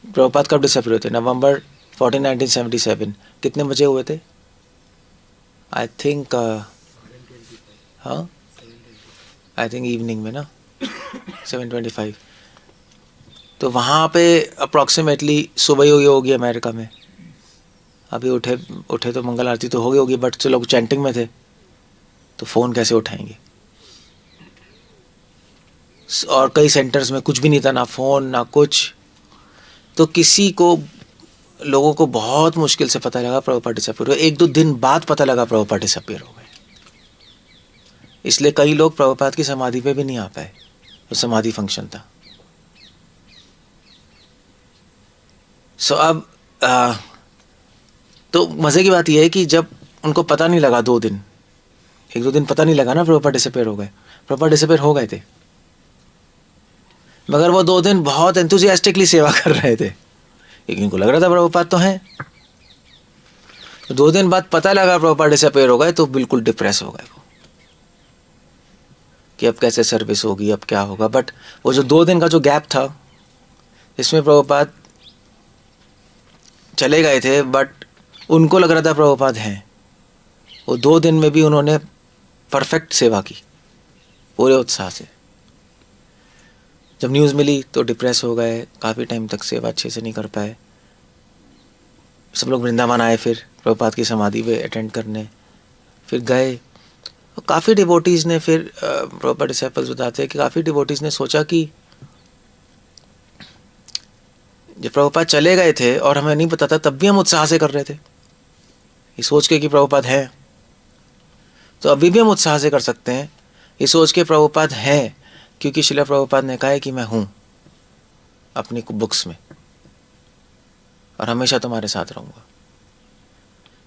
प्रभुपाद कब डिसअपियर हुए थे? नवंबर 14, 1977। कितने बजे हुए थे? आई थिंक हाँ, आई थिंक इवनिंग में ना, 7:25। तो वहाँ पे अप्रॉक्सीमेटली सुबह ही हुई होगी अमेरिका में। अभी उठे तो मंगल आरती तो हो गई होगी, बट जो लोग चैंटिंग में थे तो फ़ोन कैसे उठाएंगे? और कई सेंटर्स में कुछ भी नहीं था, ना फ़ोन ना कुछ। तो लोगों को बहुत मुश्किल से पता लगा प्रभुपाद डिसअपियर हुए। 1-2 दिन बाद पता लगा प्रभुपाद डिसअपियर हो गए। इसलिए कई लोग प्रभुपाद की समाधि पे भी नहीं आ पाए। वो समाधि फंक्शन था। अब तो मजे की बात यह है कि जब उनको पता नहीं लगा 2 दिन, 1-2 दिन पता नहीं लगा ना प्रभुपाद डिसअपियर हो गए। प्रभुपाद डिसअपियर हो गए थे, मगर वो 2 दिन बहुत एंथुसियास्टिकली सेवा कर रहे थे, क्योंकि उनको लग रहा था प्रभुपाद तो हैं। तो 2 दिन बाद पता लगा प्रभुपाद डिसअपियर हो गए, तो बिल्कुल डिप्रेस हो गए वो कि अब कैसे सर्विस होगी, अब क्या होगा। बट वो जो 2 दिन का जो गैप था, इसमें प्रभुपाद चले गए थे, बट उनको लग रहा था प्रभुपाद हैं। वो 2 दिन में भी उन्होंने परफेक्ट सेवा की, पूरे उत्साह से। जब न्यूज़ मिली तो डिप्रेस हो गए, काफ़ी टाइम तक सेवा अच्छे से नहीं कर पाए। सब लोग वृंदावन आए फिर प्रभुपाद की समाधि पे अटेंड करने, फिर गए। काफ़ी डिवोटीज़ ने फिर प्रभुपाद डिसाइपल्स बताते हैं कि काफ़ी डिवोटीज़ ने सोचा कि जब प्रभुपाद चले गए थे और हमें नहीं पता था, तब भी हम उत्साह से कर रहे थे, ये सोच के कि प्रभुपाद है, तो अभी भी हम उत्साह से कर सकते हैं, ये सोच के प्रभुपाद है, क्योंकि श्रील प्रभुपाद ने कहा है कि मैं हूँ अपनी बुक्स में और हमेशा तुम्हारे साथ रहूँगा।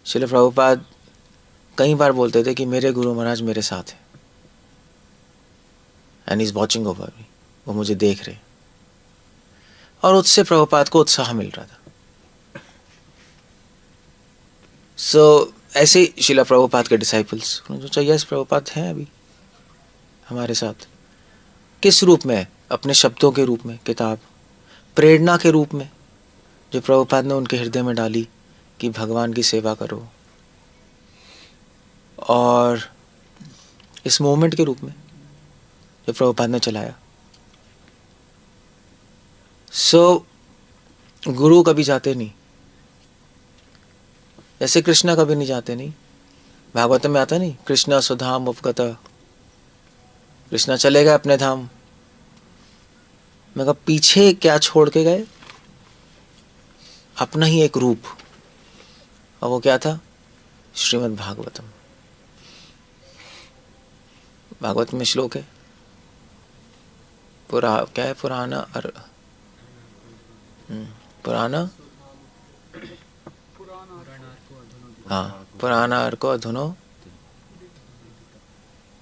श्रील प्रभुपाद कई बार बोलते थे कि मेरे गुरु महाराज मेरे साथ हैं, and is watching over me, वो मुझे देख रहे। और उससे प्रभुपाद को उत्साह मिल रहा था। ऐसे शिला प्रभुपाद के डिसाइपल्स सोचा, यस प्रभुपाद हैं अभी हमारे साथ। किस रूप में? अपने शब्दों के रूप में, किताब, प्रेरणा के रूप में जो प्रभुपाद ने उनके हृदय में डाली कि भगवान की सेवा करो, और इस मूवमेंट के रूप में जो प्रभुपाद ने चलाया। गुरु कभी जाते नहीं, जैसे कृष्णा कभी नहीं जाते नहीं। भागवत में आता नहीं, कृष्णा सुधाम उपगत, कृष्णा चले गए अपने धाम। मैं कहा पीछे क्या छोड़ के गए? अपना ही एक रूप, और वो क्या था? श्रीमद् भागवतम। भागवत में श्लोक है, क्या है? पुराना हाँ, पुराना अर्को अधुनो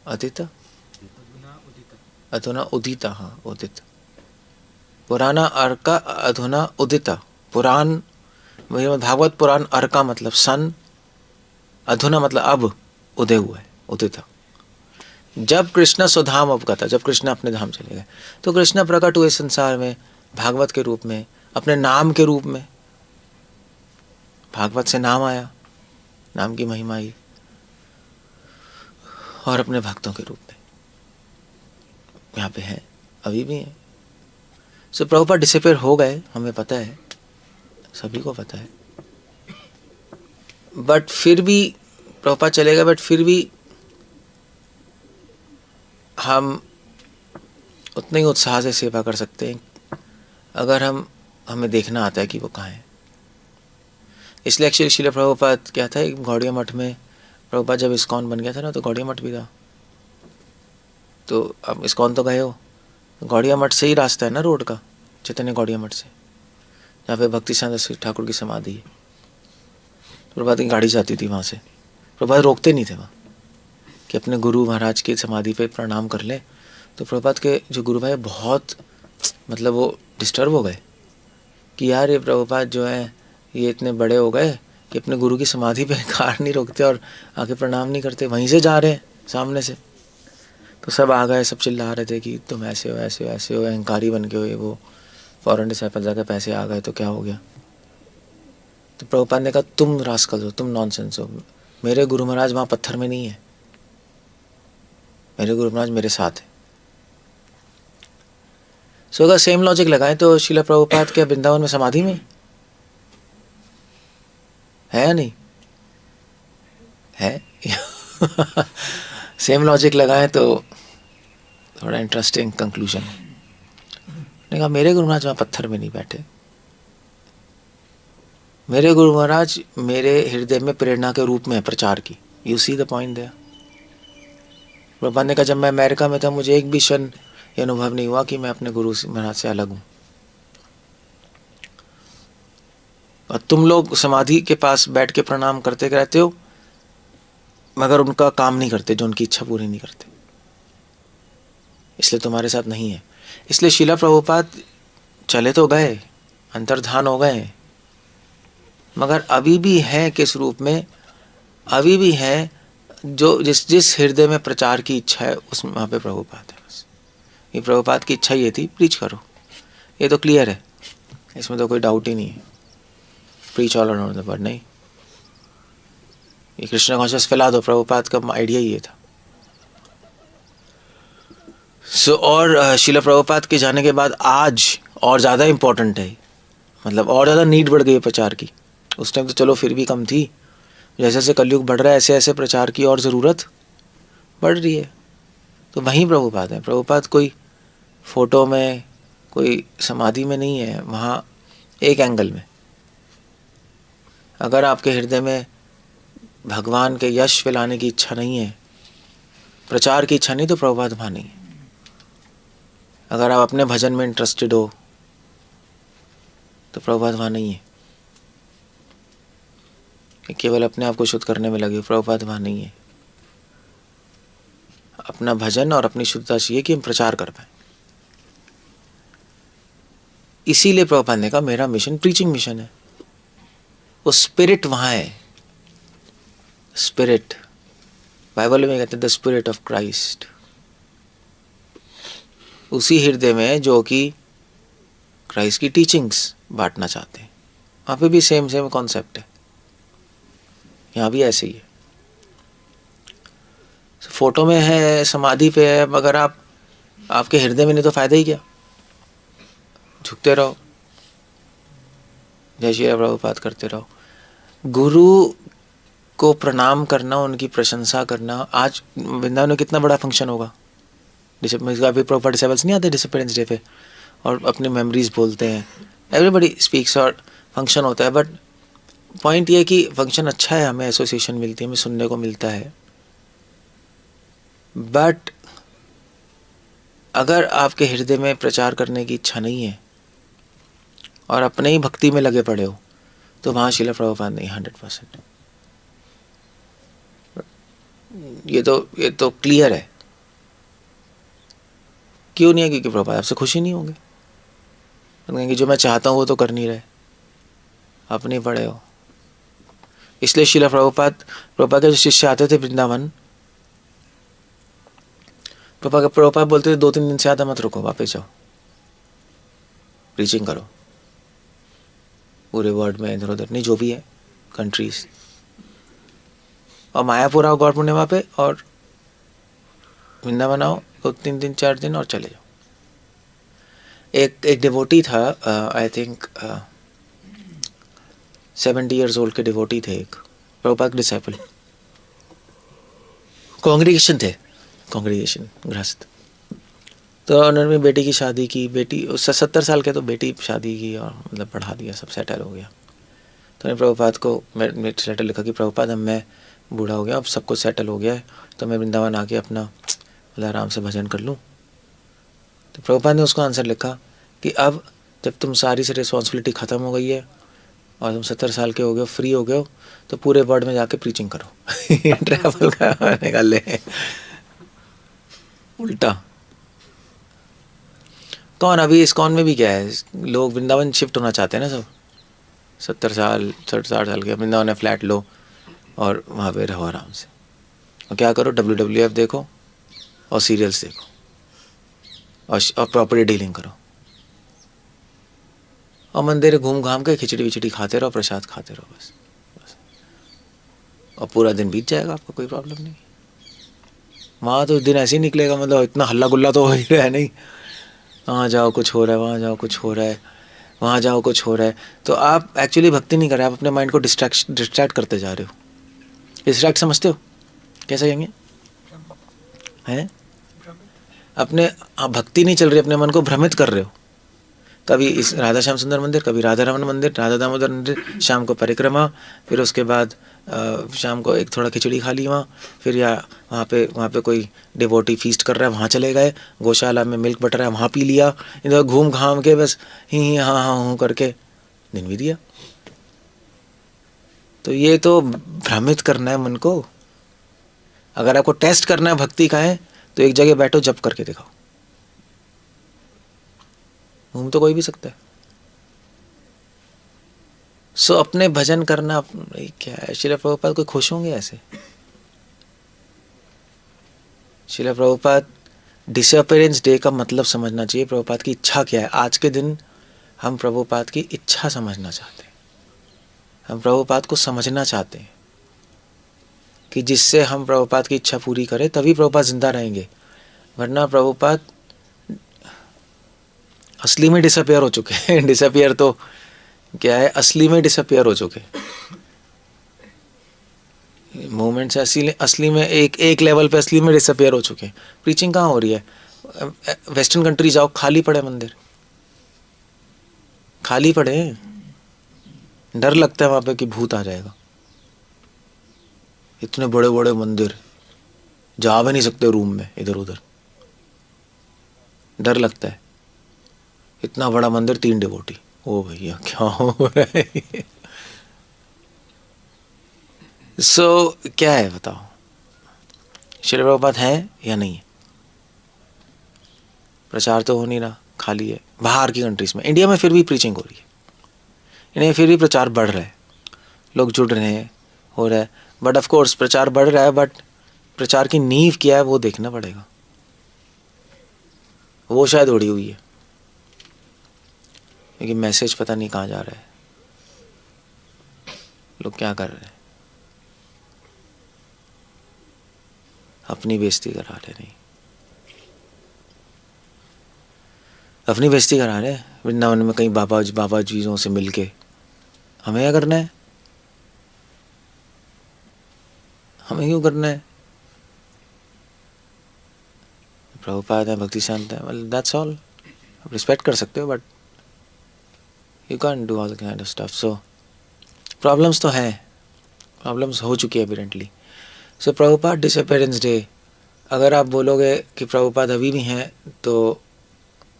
अदित, अधुना उदिता। हाँ, उदित। पुराना अर्का अधुना उदिता। पुराण भागवत पुराण, अर्का मतलब सन, अधुना मतलब अब, उदय हुआ है, उदिता। जब कृष्ण स्वधाम अवगता, जब कृष्ण अपने धाम चले गए, तो कृष्ण प्रकट हुए संसार में भागवत के रूप में, अपने नाम के रूप में। भागवत से नाम आया, नाम की महिमा आई, और अपने भक्तों के रूप में यहाँ पे है, अभी भी है। प्रभुपाद डिसअपियर हो गए, हमें पता है, सभी को पता है। बट फिर भी प्रभुपाद चले गए, बट फिर भी हम उतने ही उत्साह से सेवा कर सकते हैं अगर हमें देखना आता है कि वो कहाँ है। इसलिए एक्चुअली श्रील प्रभुपाद क्या था, एक गौड़िया मठ में प्रभुपाद जब इस्कॉन बन गया था ना, तो गौड़िया मठ भी था। तो अब इस्कॉन तो गए हो, गौड़िया मठ से ही रास्ता है ना रोड का, चैतन्य गौड़िया मठ से, जहाँ पे भक्ति सिद्धांत ठाकुर की समाधि है। प्रभुपाद की गाड़ी जाती थी वहाँ से, प्रभुपाद रोकते नहीं थे वहाँ कि अपने गुरु महाराज की समाधि पे प्रणाम कर ले। तो प्रभुपाद के जो गुरु भाई बहुत मतलब वो डिस्टर्ब हो गए कि यार ये प्रभुपाद जो है ये इतने बड़े हो गए कि अपने गुरु की समाधि पे कार नहीं रोकते और आके प्रणाम नहीं करते, वहीं से जा रहे हैं सामने से। तो सब आ गए, सब चिल्ला रहे थे कि तुम ऐसे हो, ऐसे हो, ऐसे हो, अहंकारी बन के हो, ये वो। फॉरेन डिसाइपल जाकर पैसे आ गए तो क्या हो गया? तो प्रभुपाद ने कहा तुम रास्कल हो, तुम नॉनसेंस हो, मेरे गुरु महाराज वहाँ पत्थर में नहीं है, मेरे गुरु महाराज मेरे साथ है। सो अगर सेम लॉजिक लगाएं तो शिला प्रभुपाद क्या वृंदावन में समाधि में है या नहीं है? सेम लॉजिक लगाएं तो थोड़ा इंटरेस्टिंग कंक्लूजन है। ने कहा मेरे गुरु महाराज वहाँ पत्थर में नहीं बैठे, मेरे गुरु महाराज मेरे हृदय में प्रेरणा के रूप में है प्रचार की। You see the point there. Prabhupada ने कहा जब मैं अमेरिका में था मुझे एक भी क्षण ये अनुभव नहीं हुआ कि मैं अपने गुरु महाराज से अलग हूँ। और तुम लोग समाधि के पास बैठ के प्रणाम करते रहते हो मगर उनका काम नहीं करते, जो उनकी इच्छा पूरी नहीं करते, इसलिए तुम्हारे साथ नहीं है। इसलिए शिला प्रभुपाद चले तो गए, अंतर्धान हो गए, मगर अभी भी है किस रूप में? अभी भी है जो जिस हृदय में प्रचार की इच्छा है उस वहाँ पे प्रभुपाद है। बस ये प्रभुपाद की इच्छा ये थी, प्रीच करो, ये तो क्लियर है, इसमें तो कोई डाउट ही नहीं है। Preach all around the world, नहीं, ये कृष्ण कॉन्शियस फैला दो, प्रभुपाद का आइडिया ये था। और शिला प्रभुपाद के जाने के बाद आज और ज़्यादा इम्पोर्टेंट है, मतलब और ज़्यादा नीड बढ़ गई है प्रचार की। उस टाइम तो चलो फिर भी कम थी, जैसे जैसे कलयुग बढ़ रहा है ऐसे ऐसे प्रचार की और ज़रूरत बढ़ रही है। तो वहीं प्रभुपाद है। प्रभुपाद कोई फोटो में, कोई समाधि में नहीं है, वहाँ एक एंगल में। अगर आपके हृदय में भगवान के यश फैलाने की इच्छा नहीं है, प्रचार की इच्छा नहीं, तो प्रभुपाद वहाँ नहीं है। अगर आप अपने भजन में इंटरेस्टेड हो तो प्रभुपाद वहाँ नहीं है। केवल अपने आप को शुद्ध करने में लगे हो, प्रभुपाद वहाँ नहीं है। अपना भजन और अपनी शुद्धता चाहिए कि हम प्रचार कर पाए। इसीलिए प्रभुपाद ने कहा मेरा मिशन प्रीचिंग मिशन है। वो स्पिरिट वहाँ है, स्पिरिट, बाइबल में कहते हैं द स्पिरिट ऑफ क्राइस्ट, उसी हृदय में जो कि क्राइस्ट की टीचिंग्स बांटना चाहते हैं। वहाँ पे भी सेम कॉन्सेप्ट है, यहाँ भी ऐसे ही है। फोटो में है, समाधि पे है, मगर आपके हृदय में नहीं तो फायदा ही क्या? झुकते रहो, जय श्री प्रभुपाद करते रहो। गुरु को प्रणाम करना, उनकी प्रशंसा करना। आज वृंदावन में कितना बड़ा फंक्शन होगा, अभी प्रॉपर डिसेबल्स नहीं आते डिसिप्लिनेंस डे पे और अपनी मेमोरीज बोलते हैं, एवरीबडी स्पीक्स और फंक्शन होता है। बट पॉइंट ये है कि फंक्शन अच्छा है, हमें एसोसिएशन मिलती है, हमें सुनने को मिलता है। बट अगर आपके हृदय में प्रचार करने की इच्छा नहीं है और अपने ही भक्ति में लगे पड़े हो तो वहाँ शिला प्रभुपाद नहीं, 100%। ये तो क्लियर है। क्यों नहीं है? क्योंकि प्रभुपाद आपसे खुश ही नहीं होंगे, कहेंगे जो मैं चाहता हूँ वो तो कर नहीं रहे, अपने पड़े हो। इसलिए शिला प्रभुपाद के जो शिष्य आते थे वृंदावन, प्रभुपाद बोलते थे 2-3 दिन से ज़्यादा मत रुको, वापस जाओ, प्रीचिंग करो पूरे वर्ल्ड में, इधर उधर नहीं, जो भी है कंट्रीज। और मायापुर आओ गौर पूर्णिमा पे और वृंदावन आओ 2-3 दिन 4 दिन और चले जाओ। एक डिवोटी था, आई थिंक 70 ईयर्स ओल्ड के डिवोटी थे, एक प्रभुपाद डिसाइपल, कांग्रेगेशन गृहस्थ। तो उन्होंने बेटी की शादी की, बेटी 70 साल के, तो बेटी शादी की और मतलब बढ़ा दिया, सब सेटल हो गया। तो मैंने प्रभुपाद को मेरे लेटर लिखा कि प्रभुपाद अब मैं बूढ़ा हो गया, अब सब कुछ सेटल हो गया है, तो मैं वृंदावन आके अपना मतलब आराम से भजन कर लूँ। तो प्रभुपाद ने उसको आंसर लिखा कि अब जब तुम सारी से रिस्पॉन्सिबिलिटी ख़त्म हो गई है और तुम 70 साल के हो गए हो, फ्री हो गए हो, तो पूरे वर्ल्ड में जाके प्रीचिंग करो। ट्रैवल का निकाल ले, उल्टा। कौन अभी इस्कॉन में भी क्या है, लोग वृंदावन शिफ्ट होना चाहते हैं ना, सब 70 साल 60 साल के वृंदावन में फ्लैट लो और वहाँ पे रहो आराम से। और क्या करो, WWF देखो और सीरियल्स देखो और प्रॉपर्टी डीलिंग करो। और मंदिर घूम घाम के खिचड़ी विचड़ी खाते रहो, प्रसाद खाते रहो बस, और पूरा दिन बीत जाएगा, आपको कोई प्रॉब्लम नहीं। वहाँ तो दिन ऐसे ही निकलेगा, मतलब इतना हल्ला गुल्ला तो हो ही रहा है नहीं, वहाँ जाओ कुछ हो रहा है, वहाँ जाओ कुछ हो रहा है, वहाँ जाओ कुछ हो रहा है, तो आप एक्चुअली भक्ति नहीं कर रहे, आप अपने माइंड को डिस्ट्रैक्ट करते जा रहे हो। डिस्ट्रैक्ट समझते हो कैसे कहेंगे हैं? अपने भक्ति नहीं चल रही, अपने मन को भ्रमित कर रहे हो। कभी इस राधा श्याम सुंदर मंदिर, कभी राधा रमन मंदिर, राधा दामोदर मंदिर, शाम को परिक्रमा, फिर उसके बाद शाम को एक थोड़ा खिचड़ी खा ली वहाँ, फिर या वहाँ पे कोई डिवोटी फीस्ट कर रहा है, वहाँ चले गए, गौशाला में मिल्क बटर है वहाँ पी लिया, इधर घूम घाम के बस ही हाँ हाँ हूँ करके दिन भी दिया। तो ये तो भ्रमित करना है मन को। अगर आपको टेस्ट करना है भक्ति का है तो एक जगह बैठो, जप करके दिखाओ। घूम तो कोई भी सकता है। सो अपने भजन करना क्या है? श्रील प्रभुपाद कोई खुश होंगे ऐसे? श्रील प्रभुपाद डिसअपियरेंस डे का मतलब समझना चाहिए। प्रभुपाद की इच्छा क्या है? आज के दिन हम प्रभुपाद की इच्छा समझना चाहते हैं, हम प्रभुपाद को समझना चाहते हैं कि जिससे हम प्रभुपाद की इच्छा पूरी करें, तभी प्रभुपाद जिंदा रहेंगे। वरना प्रभुपाद असली में डिसअपियर हो चुके हैं। डिसअपियर तो क्या है, असली में डिसअपियर हो चुके मूवमेंट से असली में एक लेवल पे असली में डिसअपियर हो चुके हैं। प्रीचिंग कहाँ हो रही है? वेस्टर्न कंट्री जाओ, खाली पड़े मंदिर, खाली पड़े, डर लगता है वहां पे कि भूत आ जाएगा। इतने बड़े बड़े मंदिर, जा भी नहीं सकते रूम में इधर उधर, डर लगता है। इतना बड़ा मंदिर, 3 डिवोटी, ओ भैया क्या हो रहा है? सो क्या है बताओ, श्रील प्रभुपाद है या नहीं है? प्रचार तो हो नहीं रहा, खाली है। बाहर की कंट्रीज में, इंडिया में फिर भी प्रीचिंग हो रही है, इंडिया में फिर भी प्रचार बढ़ रहा है, लोग जुड़ रहे हैं, हो रहा है। बट ऑफ कोर्स प्रचार बढ़ रहा है, बट प्रचार की नींव क्या है वो देखना पड़ेगा। वो शायद उड़ी हुई है, लेकिन मैसेज पता नहीं कहाँ जा रहा है, लोग क्या कर रहे हैं, अपनी बेइज्जती करा रहे। नहीं, अपनी बेइज्जती करा रहे। वृंदावन में कहीं बाबा जीजों से मिलके हमें क्या करना है? हमें क्यों करना है? प्रभुपाद है, भक्ति शांत है, well that's all। आप रिस्पेक्ट कर सकते हो, but you can do all the kind of stuff. So problems तो हैं, प्रॉब्लम्स हो चुकी है एविडेंटली। सो प्रभुपाद डिसअपियरेंस डे, अगर आप बोलोगे कि प्रभुपाद अभी भी हैं, तो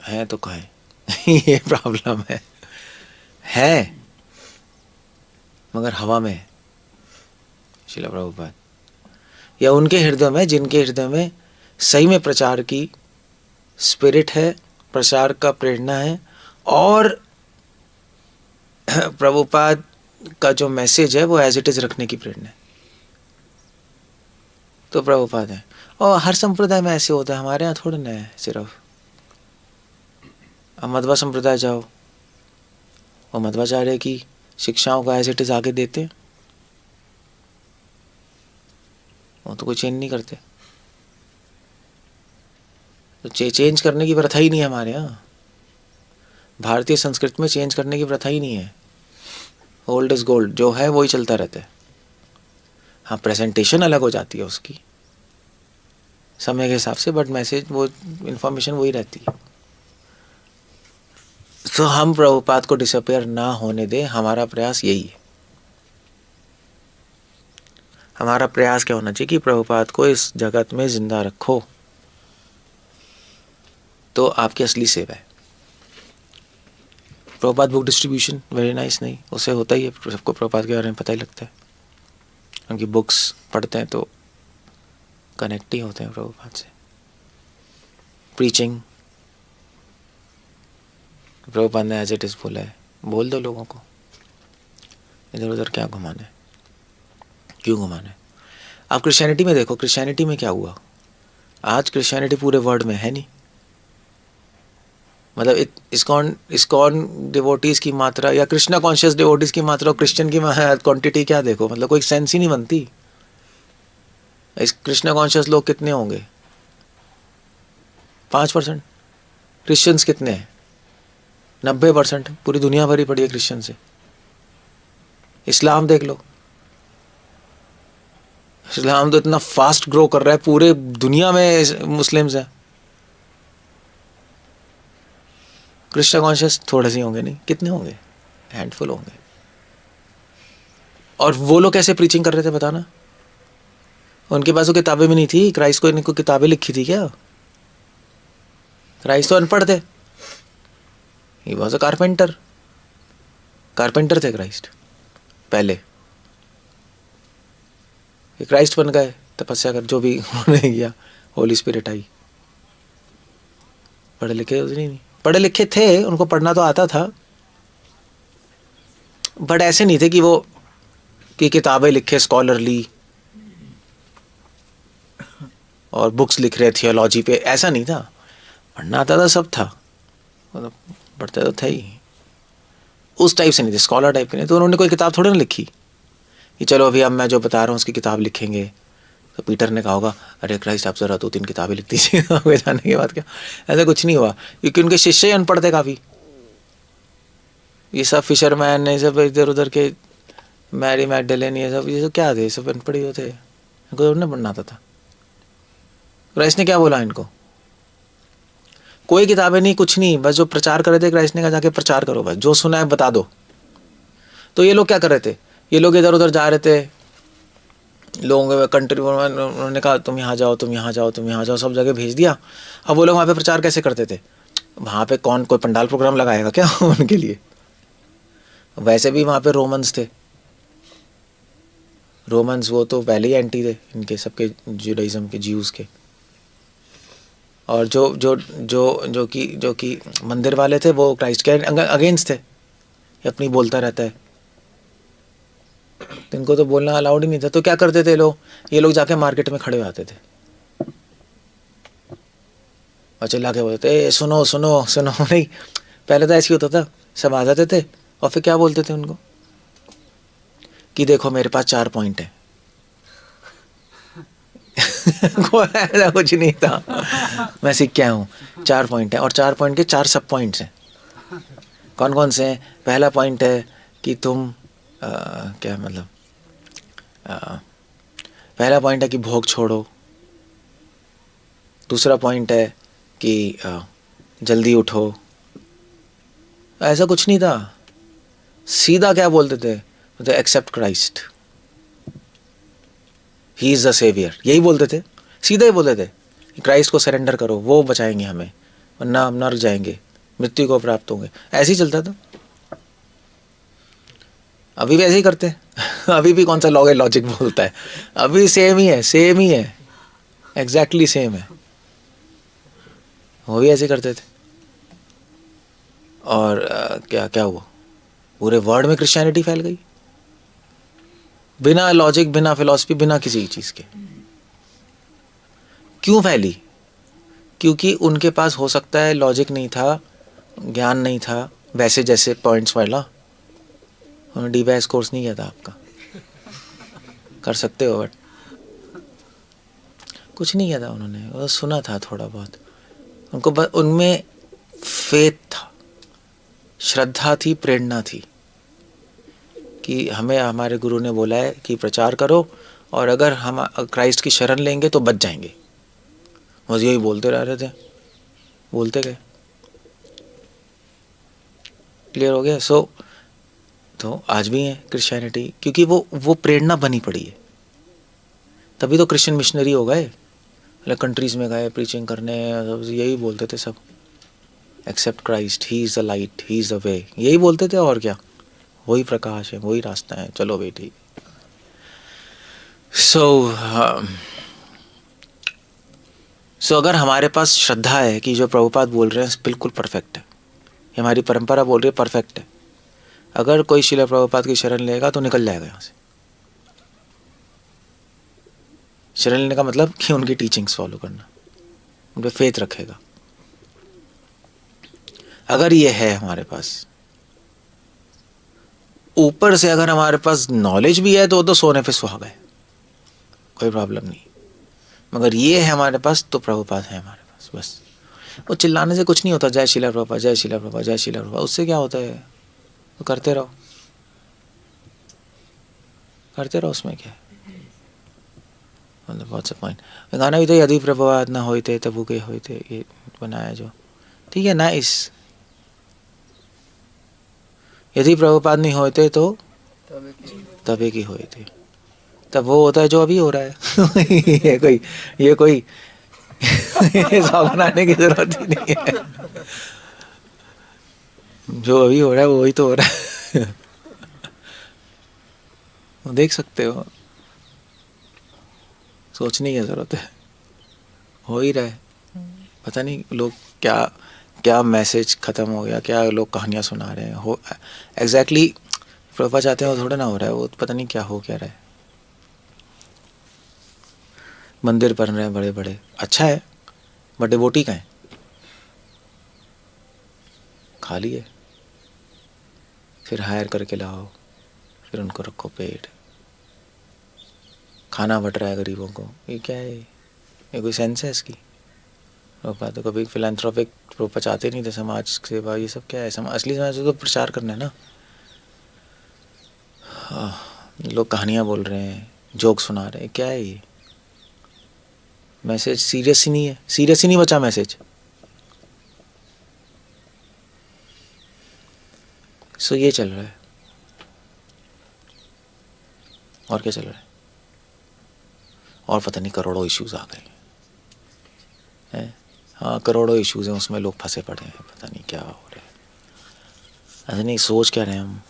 हैं तो कहें। ये प्रॉब्लम है मगर हवा में है श्रील प्रभुपाद, या उनके हृदय में, जिनके हृदय में सही में प्रचार की स्पिरिट है, प्रचार का प्रेरणा है, और प्रभुपाद का जो मैसेज है वो एज इट इज रखने की प्रेरणा है, तो प्रभुपाद है। और हर संप्रदाय में ऐसे होता है, हमारे यहाँ थोड़ा ना है सिर्फ। अब मध्वा संप्रदाय जाओ, और मध्वाचार्य की शिक्षाओं को एज इट इज आगे देते हैं, वो तो कोई चेंज नहीं करते। तो चेंज करने की प्रथा ही नहीं है हमारे यहाँ। भारतीय संस्कृति में चेंज करने की प्रथा ही नहीं है। ओल्ड इज गोल्ड, जो है वही चलता रहता है। हाँ, प्रेजेंटेशन अलग हो जाती है उसकी समय के हिसाब से, बट मैसेज, वो इंफॉर्मेशन वही रहती है। तो हम प्रभुपाद को डिसअपियर ना होने दें, हमारा प्रयास यही है। हमारा प्रयास क्या होना चाहिए कि प्रभुपाद को इस जगत में जिंदा रखो, तो आपकी असली सेवा है। Prabhupada book distribution very nice, नहीं उसे होता ही है, सबको प्रभुपाद के बारे में पता ही लगता है, उनकी बुक्स पढ़ते हैं तो कनेक्ट ही होते हैं प्रभुपाद से। प्रीचिंग, प्रभुपाद ने एज इट इज बोला है, बोल दो लोगों को, इधर उधर क्या घुमाना है, क्यों घुमाना है? आप क्रिश्चियनिटी में देखो, क्रिश्चियनिटी में क्या हुआ आज? क्रिश्चियनिटी पूरे वर्ल्ड में है नहीं, मतलब इस्कॉन इस्कॉन डिवोटीज़ की मात्रा या कृष्णा कॉन्शियस डिवोटीज़ की मात्रा और क्रिश्चियन की क्वांटिटी क्या देखो, मतलब कोई सेंस ही नहीं बनती। इस कृष्णा कॉन्शियस लोग कितने होंगे? 5%। क्रिश्चियंस कितने हैं? 90%। पूरी दुनिया भरी पड़ी है क्रिश्चियन से। इस्लाम देख लो, इस्लाम तो इतना फास्ट ग्रो कर रहा है, पूरे दुनिया में मुस्लिम्स हैं। कृष्णा कॉन्शियस थोड़े से होंगे, नहीं कितने होंगे? हैंडफुल होंगे। और वो लोग कैसे प्रीचिंग कर रहे थे बताना? उनके पास वो किताबें भी नहीं थी। क्राइस्ट को इनको किताबें लिखी थी क्या? क्राइस्ट तो अनपढ़ थे। He was a carpenter. Carpenter थे क्राइस्ट पहले। ये क्राइस्ट बन गए तपस्या कर, जो भी उन्होंने किया, होली स्पिरिट आई। पढ़े लिखे नहीं, पढ़े लिखे थे, उनको पढ़ना तो आता था, बट ऐसे नहीं थे कि वो कि किताबें लिखे स्कॉलरली और बुक्स लिख रहे थियोलॉजी पे, ऐसा नहीं था। पढ़ना आता था, सब था, मतलब पढ़ते तो थे ही। उस टाइप से नहीं थे, स्कॉलर टाइप के नहीं। तो उन्होंने कोई किताब थोड़ी ना लिखी कि चलो अभी अब मैं जो बता रहा हूँ उसकी किताब लिखेंगे। तो पीटर ने कहा होगा अरे क्राइस्ट आप जरा 2-3 किताबें लिख दीजिए आगे जाने के बाद। क्या ऐसा कुछ नहीं हुआ, क्योंकि उनके शिष्य ही अनपढ़ थे काफ़ी। ये सब फिशरमैन, ये सब इधर उधर के, मैरी मैगडलेन, ये सब क्या थे? सब अनपढ़ ही थे, इनको उन्हें पढ़ना आता था। क्राइस्ट ने क्या बोला इनको? कोई किताबें नहीं, कुछ नहीं, बस जो प्रचार कर रहे थे क्राइस्ट ने कहा जाके प्रचार करो, बस जो सुना है बता दो। तो ये लोग क्या कर रहे थे? ये लोग इधर उधर जा रहे थे, लोगों के कंट्री, उन्होंने कहा तुम यहाँ जाओ, तुम यहाँ जाओ, तुम यहाँ जाओ, सब जगह भेज दिया। अब वो लोग वहाँ पे प्रचार कैसे करते थे? वहाँ पे कौन कोई पंडाल प्रोग्राम लगाएगा क्या उनके लिए? वैसे भी वहाँ पे रोमन्स थे। रोमन्स वो तो पहले ही एंटी थे इनके सबके, जुडाइज्म के, ज्यूज़ के। और जो कि मंदिर वाले थे वो क्राइस्ट के अगेंस्ट थे। ये अपनी बोलता रहता है, तो इनको तो बोलना अलाउड ही नहीं था। तो क्या करते थे लोग? ये लोग जाके मार्केट में खड़े हो जाते थे और चिल्ला के बोलते थे सुनो सुनो सुनो नहीं, पहले तो ऐसे ही होता था, सब आ जाते थे और फिर क्या बोलते थे उनको कि देखो मेरे पास 4 पॉइंट है ऐसा कुछ नहीं था, मैं सीख के आया हूँ। 4 पॉइंट है और 4 पॉइंट के 4 सब पॉइंट्स हैं। कौन कौन से हैं? पहला पॉइंट है कि तुम क्या मतलब, पहला पॉइंट है कि भोग छोड़ो। दूसरा पॉइंट है कि जल्दी उठो। ऐसा कुछ नहीं था, सीधा क्या बोलते थे? तो accept Christ, he is the saviour, यही बोलते थे। सीधा ही बोलते थे क्राइस्ट को सरेंडर करो, वो बचाएंगे हमें, वरना हम नर्क जाएंगे, मृत्यु को प्राप्त होंगे। ऐसे ही चलता था। अभी भी ऐसे ही करते हैं अभी भी कौन सा लॉजिक बोलता है? अभी सेम ही है, सेम ही है, एग्जैक्टली सेम है। वो भी ऐसे करते थे। और क्या क्या हुआ? पूरे वर्ल्ड में क्रिश्चियनिटी फैल गई, बिना लॉजिक, बिना फिलॉसफी, बिना किसी चीज़ के। क्यों फैली? क्योंकि उनके पास हो सकता है लॉजिक नहीं था, ज्ञान नहीं था वैसे जैसे पॉइंट्स वाला। उन्होंने डीवाइस कोर्स नहीं किया था आपका, कर सकते हो, बट कुछ नहीं किया था उन्होंने, वो सुना था थोड़ा बहुत। उनको उनमें फेथ था, श्रद्धा थी, प्रेरणा थी कि हमें हमारे गुरु ने बोला है कि प्रचार करो, और अगर हम क्राइस्ट की शरण लेंगे तो बच जाएंगे। बस यही बोलते रह रहे थे, बोलते गए। क्लियर हो गया? सो तो आज भी है क्रिश्चियनिटी, क्योंकि वो प्रेरणा बनी पड़ी है। तभी तो क्रिश्चियन मिशनरी हो गए, अलग कंट्रीज में गए प्रीचिंग करने, यही बोलते थे सब, accept Christ, he is the light, he is the way, यही बोलते थे। और क्या? वही प्रकाश है, वही रास्ता है, चलो बेटी। सो अगर हमारे पास श्रद्धा है कि जो प्रभुपाद बोल रहे हैं बिल्कुल परफेक्ट है, हमारी परंपरा बोल रही है परफेक्ट है, अगर कोई श्रील प्रभुपाद की शरण लेगा तो निकल जाएगा यहाँ से। शरण लेने का मतलब कि उनकी टीचिंग्स फॉलो करना, उन पर फेथ रखेगा। अगर ये है हमारे पास, ऊपर से अगर हमारे पास नॉलेज भी है तो सोने पे सुहागा है, कोई प्रॉब्लम नहीं। मगर ये है हमारे पास तो प्रभुपाद है हमारे पास, बस। वो चिल्लाने से कुछ नहीं होता, जय शिला प्रभुपाद, जय शिला प्रभुपाद, जय शिला प्रभुपाद, उससे क्या होता है? तो करते रहो, करते रहो, उसमें क्या है? मतलब व्हाट्स द पॉइंट? गाना भी तो यदि प्रभुपाद ना होते तबु के होते, ये बनाया जो, ठीक है, नाइस। यदि प्रभुपाद नहीं होते तो तबे की होते, तब वो होता है जो अभी हो रहा है। ये कोई सॉन्ग बनाने की जरूरत ही नहीं है। जो अभी हो रहा है वो वही तो हो रहा है। देख सकते हो, सोचने की जरूरत है, हो ही रहा है। पता नहीं लोग क्या क्या मैसेज खत्म हो गया, क्या लोग कहानियां सुना रहे हैं, हो एग्जैक्टली प्रभुपाद चाहते हैं वो थोड़ा ना हो रहा है, वो पता नहीं क्या हो क्या रहा है। मंदिर बन रहे हैं बड़े बड़े, अच्छा है, बट डिवोटी का है, खाली है, फिर हायर करके लाओ, फिर उनको रखो पेट, खाना बट रहा है गरीबों को, ये क्या है? ये कोई सेंस है इसकी? प्रभुपाद तो कभी फिलैंथ्रोपिक प्रभुपाद चाहते नहीं थे, समाज सेवा ये सब क्या है? असली समाज से तो प्रचार करना है ना। लोग कहानियाँ बोल रहे हैं, जोक सुना रहे हैं, क्या है ये? मैसेज सीरियस ही नहीं है, सीरियस ही नहीं बचा मैसेज। सो ये चल रहा है, और क्या चल रहा है? और पता नहीं करोड़ों इश्यूज आ गए हैं। हाँ, करोड़ों इश्यूज हैं, उसमें लोग फंसे पड़े हैं, पता नहीं क्या हो रहा है। ऐसे नहीं, सोच क्या रहे हैं हम,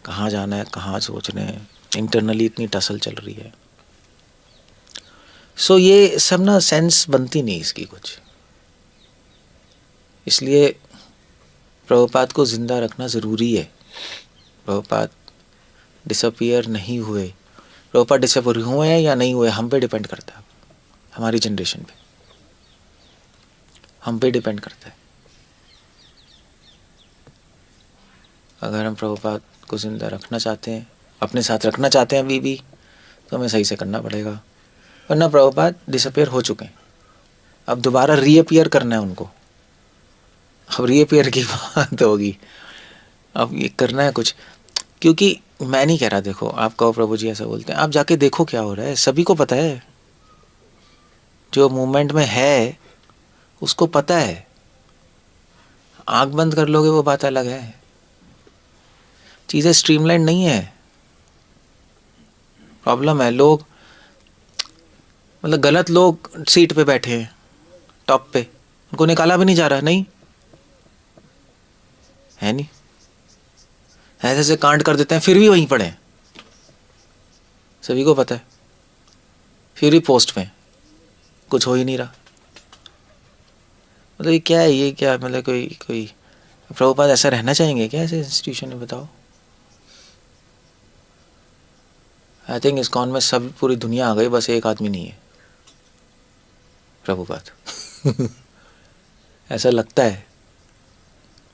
कहाँ जाना है, कहाँ सोच रहे हैं, इंटरनली इतनी टसल चल रही है। सो ये सब ना सेंस बनती नहीं इसकी कुछ, इसलिए प्रभुपाद को जिंदा रखना ज़रूरी है। प्रभुपाद डिसअपियर नहीं हुए, प्रभुपाद डिसअपियर हुए हैं या नहीं हुए हम पे डिपेंड करता है, हमारी जनरेशन पे, हम पे डिपेंड करता है। अगर हम प्रभुपाद को जिंदा रखना चाहते हैं, अपने साथ रखना चाहते हैं अभी भी, तो हमें सही से करना पड़ेगा, वरना प्रभुपाद डिसअपियर हो चुके हैं, अब दोबारा रीअपियर करना है उनको। अब रीअपियर की बात होगी, अब ये करना है कुछ, क्योंकि मैं नहीं कह रहा, देखो आप कहो प्रभु जी ऐसा बोलते हैं, आप जाके देखो क्या हो रहा है, सभी को पता है, जो मूवमेंट में है उसको पता है। आंख बंद कर लोगे वो बात अलग है, चीज़ें स्ट्रीमलाइन नहीं है, प्रॉब्लम है। लोग मतलब गलत लोग सीट पे बैठे हैं, टॉप पे, उनको निकाला भी नहीं जा रहा, नहीं है, नहीं ऐसे ऐसे कांड कर देते हैं, फिर भी वहीं पड़े हैं, सभी को पता है, फिर भी पोस्ट में कुछ हो ही नहीं रहा। मतलब ये क्या है, ये क्या मतलब कोई कोई प्रभुपाद ऐसा रहना चाहेंगे क्या ऐसे इंस्टीट्यूशन में, बताओ? आई थिंक इस्कॉन में सब पूरी दुनिया आ गई, बस एक आदमी नहीं है, प्रभुपाद। ऐसा लगता है,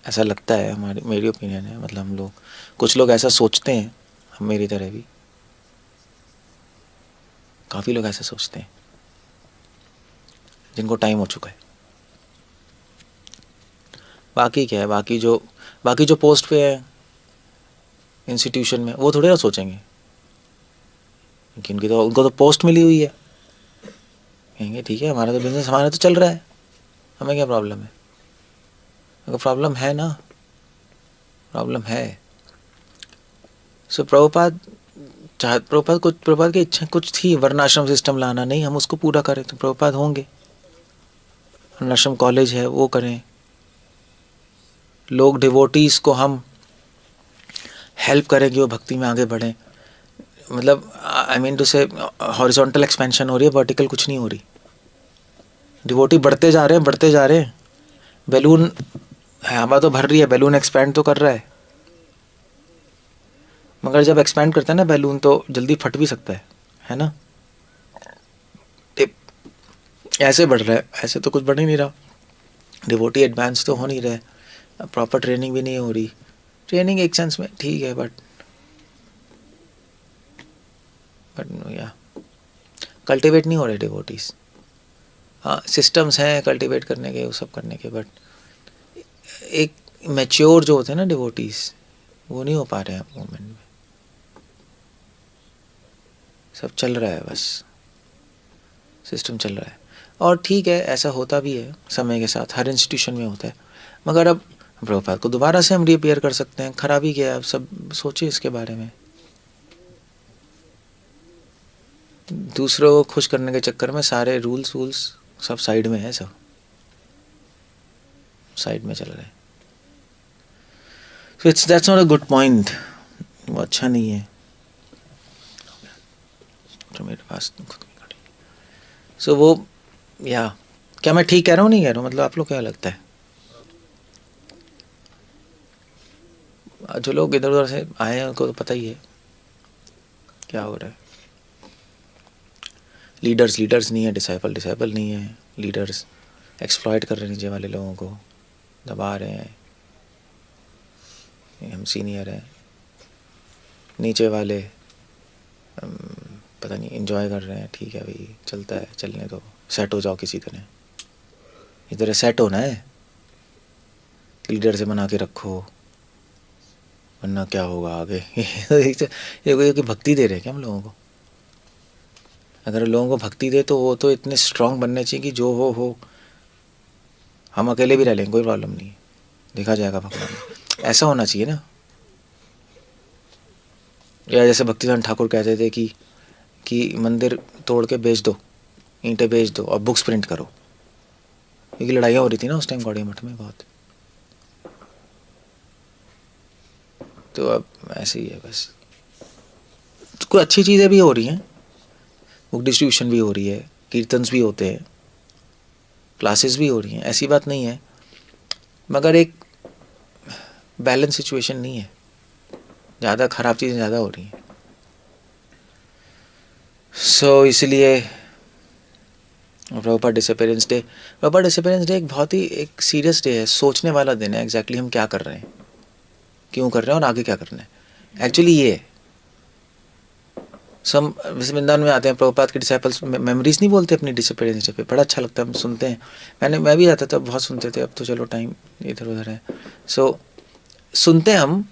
ऐसा लगता है, हमारी मेरी ओपिनियन है, मतलब हम लोग, कुछ लोग ऐसा सोचते हैं, हम मेरी तरह भी काफ़ी लोग ऐसा सोचते हैं जिनको टाइम हो चुका है। बाकी क्या है, बाकी जो पोस्ट पे है इंस्टीट्यूशन में, वो थोड़े ना सोचेंगे, क्योंकि उनको तो पोस्ट मिली हुई है, कहेंगे ठीक है हमारा तो बिजनेस, हमारा तो चल रहा है, हमें क्या प्रॉब्लम है? अगर प्रॉब्लम है ना, प्रॉब्लम है। सो प्रभुपाद प्रभुपाद की इच्छा कुछ थी, वर्णाश्रम सिस्टम लाना, नहीं हम उसको पूरा करें तो प्रभुपाद होंगे, वर्णाश्रम कॉलेज है वो करें, लोग डिवोटीज को हम हेल्प करें कि वो भक्ति में आगे बढ़ें, मतलब आई मीन टू से हॉरिजॉन्टल एक्सपेंशन हो रही है, वर्टिकल कुछ नहीं हो रही, डिवोटी बढ़ते जा रहे हैं, बढ़ते जा रहे हैं, बैलून हवा तो भर रही है, बैलून एक्सपैंड तो कर रहा है, मगर जब एक्सपैंड करता है ना बैलून तो जल्दी फट भी सकता है ना? ऐसे बढ़ रहा है, ऐसे तो कुछ बढ़ ही नहीं रहा, डिवोटी एडवांस तो हो नहीं रहे, प्रॉपर ट्रेनिंग भी नहीं हो रही। ट्रेनिंग एक सेंस में ठीक है, बट या कल्टिवेट नहीं हो रहे डिवोटीज। हाँ, सिस्टम्स हैं कल्टिवेट करने के, वो सब करने के, बट एक मैच्योर जो होते हैं ना डिवोटीज, वो नहीं हो पा रहे हैं मोमेंट में। सब चल रहा है, बस सिस्टम चल रहा है। और ठीक है, ऐसा होता भी है समय के साथ, हर इंस्टीट्यूशन में होता है। मगर अब प्रभुपाद को दोबारा से हम रिपेयर कर सकते हैं, खराबी क्या है, अब सब सोचे इसके बारे में। दूसरों को खुश करने के चक्कर में सारे रूल्स सब साइड में है, सब साइड में चल रहे हैं। So that's not a good point. वो अच्छा नहीं है। तो मेरे पास सो वो या क्या मैं ठीक कह रहा हूँ, नहीं कह रहा हूँ, मतलब आप लोग क्या लगता है? जो लोग इधर उधर से आए हैं उनको तो पता ही है क्या हो रहा है। लीडर्स नहीं है, डिसाइपल नहीं है। लीडर्स एक्सप्लॉइट कर रहे हैं नीचे वाले लोगों को, दबा रहे हैं। हम सीनियर हैं, नीचे वाले पता नहीं एंजॉय कर रहे हैं। ठीक है भाई, चलता है, चलने दो, सेट हो जाओ किसी तरह। इधर सेट होना है, लीडर से बना के रखो, वरना क्या होगा आगे। ये भक्ति दे रहे हैं क्या हम लोगों को? अगर लोगों को भक्ति दे तो वो तो इतने स्ट्रांग बनने चाहिए कि जो हो, हम अकेले भी रह लेंगे, कोई प्रॉब्लम नहीं, देखा जाएगा भगवान। ऐसा होना चाहिए ना। या जैसे भक्तिनाथ ठाकुर कहते थे कि मंदिर तोड़ के बेच दो, ईंटें बेच दो और बुक्स प्रिंट करो, क्योंकि लड़ाइयाँ हो रही थी ना उस टाइम गौड़िया मठ में बहुत। तो अब ऐसे ही है बस। कोई अच्छी चीज़ें भी हो रही हैं, बुक डिस्ट्रीब्यूशन भी हो रही है, कीर्तन्स भी होते हैं, क्लासेस भी हो रही हैं, ऐसी बात नहीं है, मगर एक बैलेंस सिचुएशन नहीं है, ज़्यादा ख़राब चीज़ें ज़्यादा हो रही हैं। सो इसलिए प्रभुपाद डिसअपीयरेंस डे एक बहुत ही एक सीरियस डे है, सोचने वाला दिन है। एग्जैक्टली हम क्या कर रहे हैं, क्यों कर रहे हैं और आगे क्या करना है। एक्चुअली ये सब वृंदावन में आते हैं प्रभुपाद के डिसाइपल्स, मेमोरीज नहीं बोलते अपनी डिसअपीयरेंस डे पे, बड़ा अच्छा लगता है, हम सुनते हैं। मैं भी आता था, बहुत सुनते थे, अब तो चलो टाइम इधर उधर है। सो सुनते हैं हम,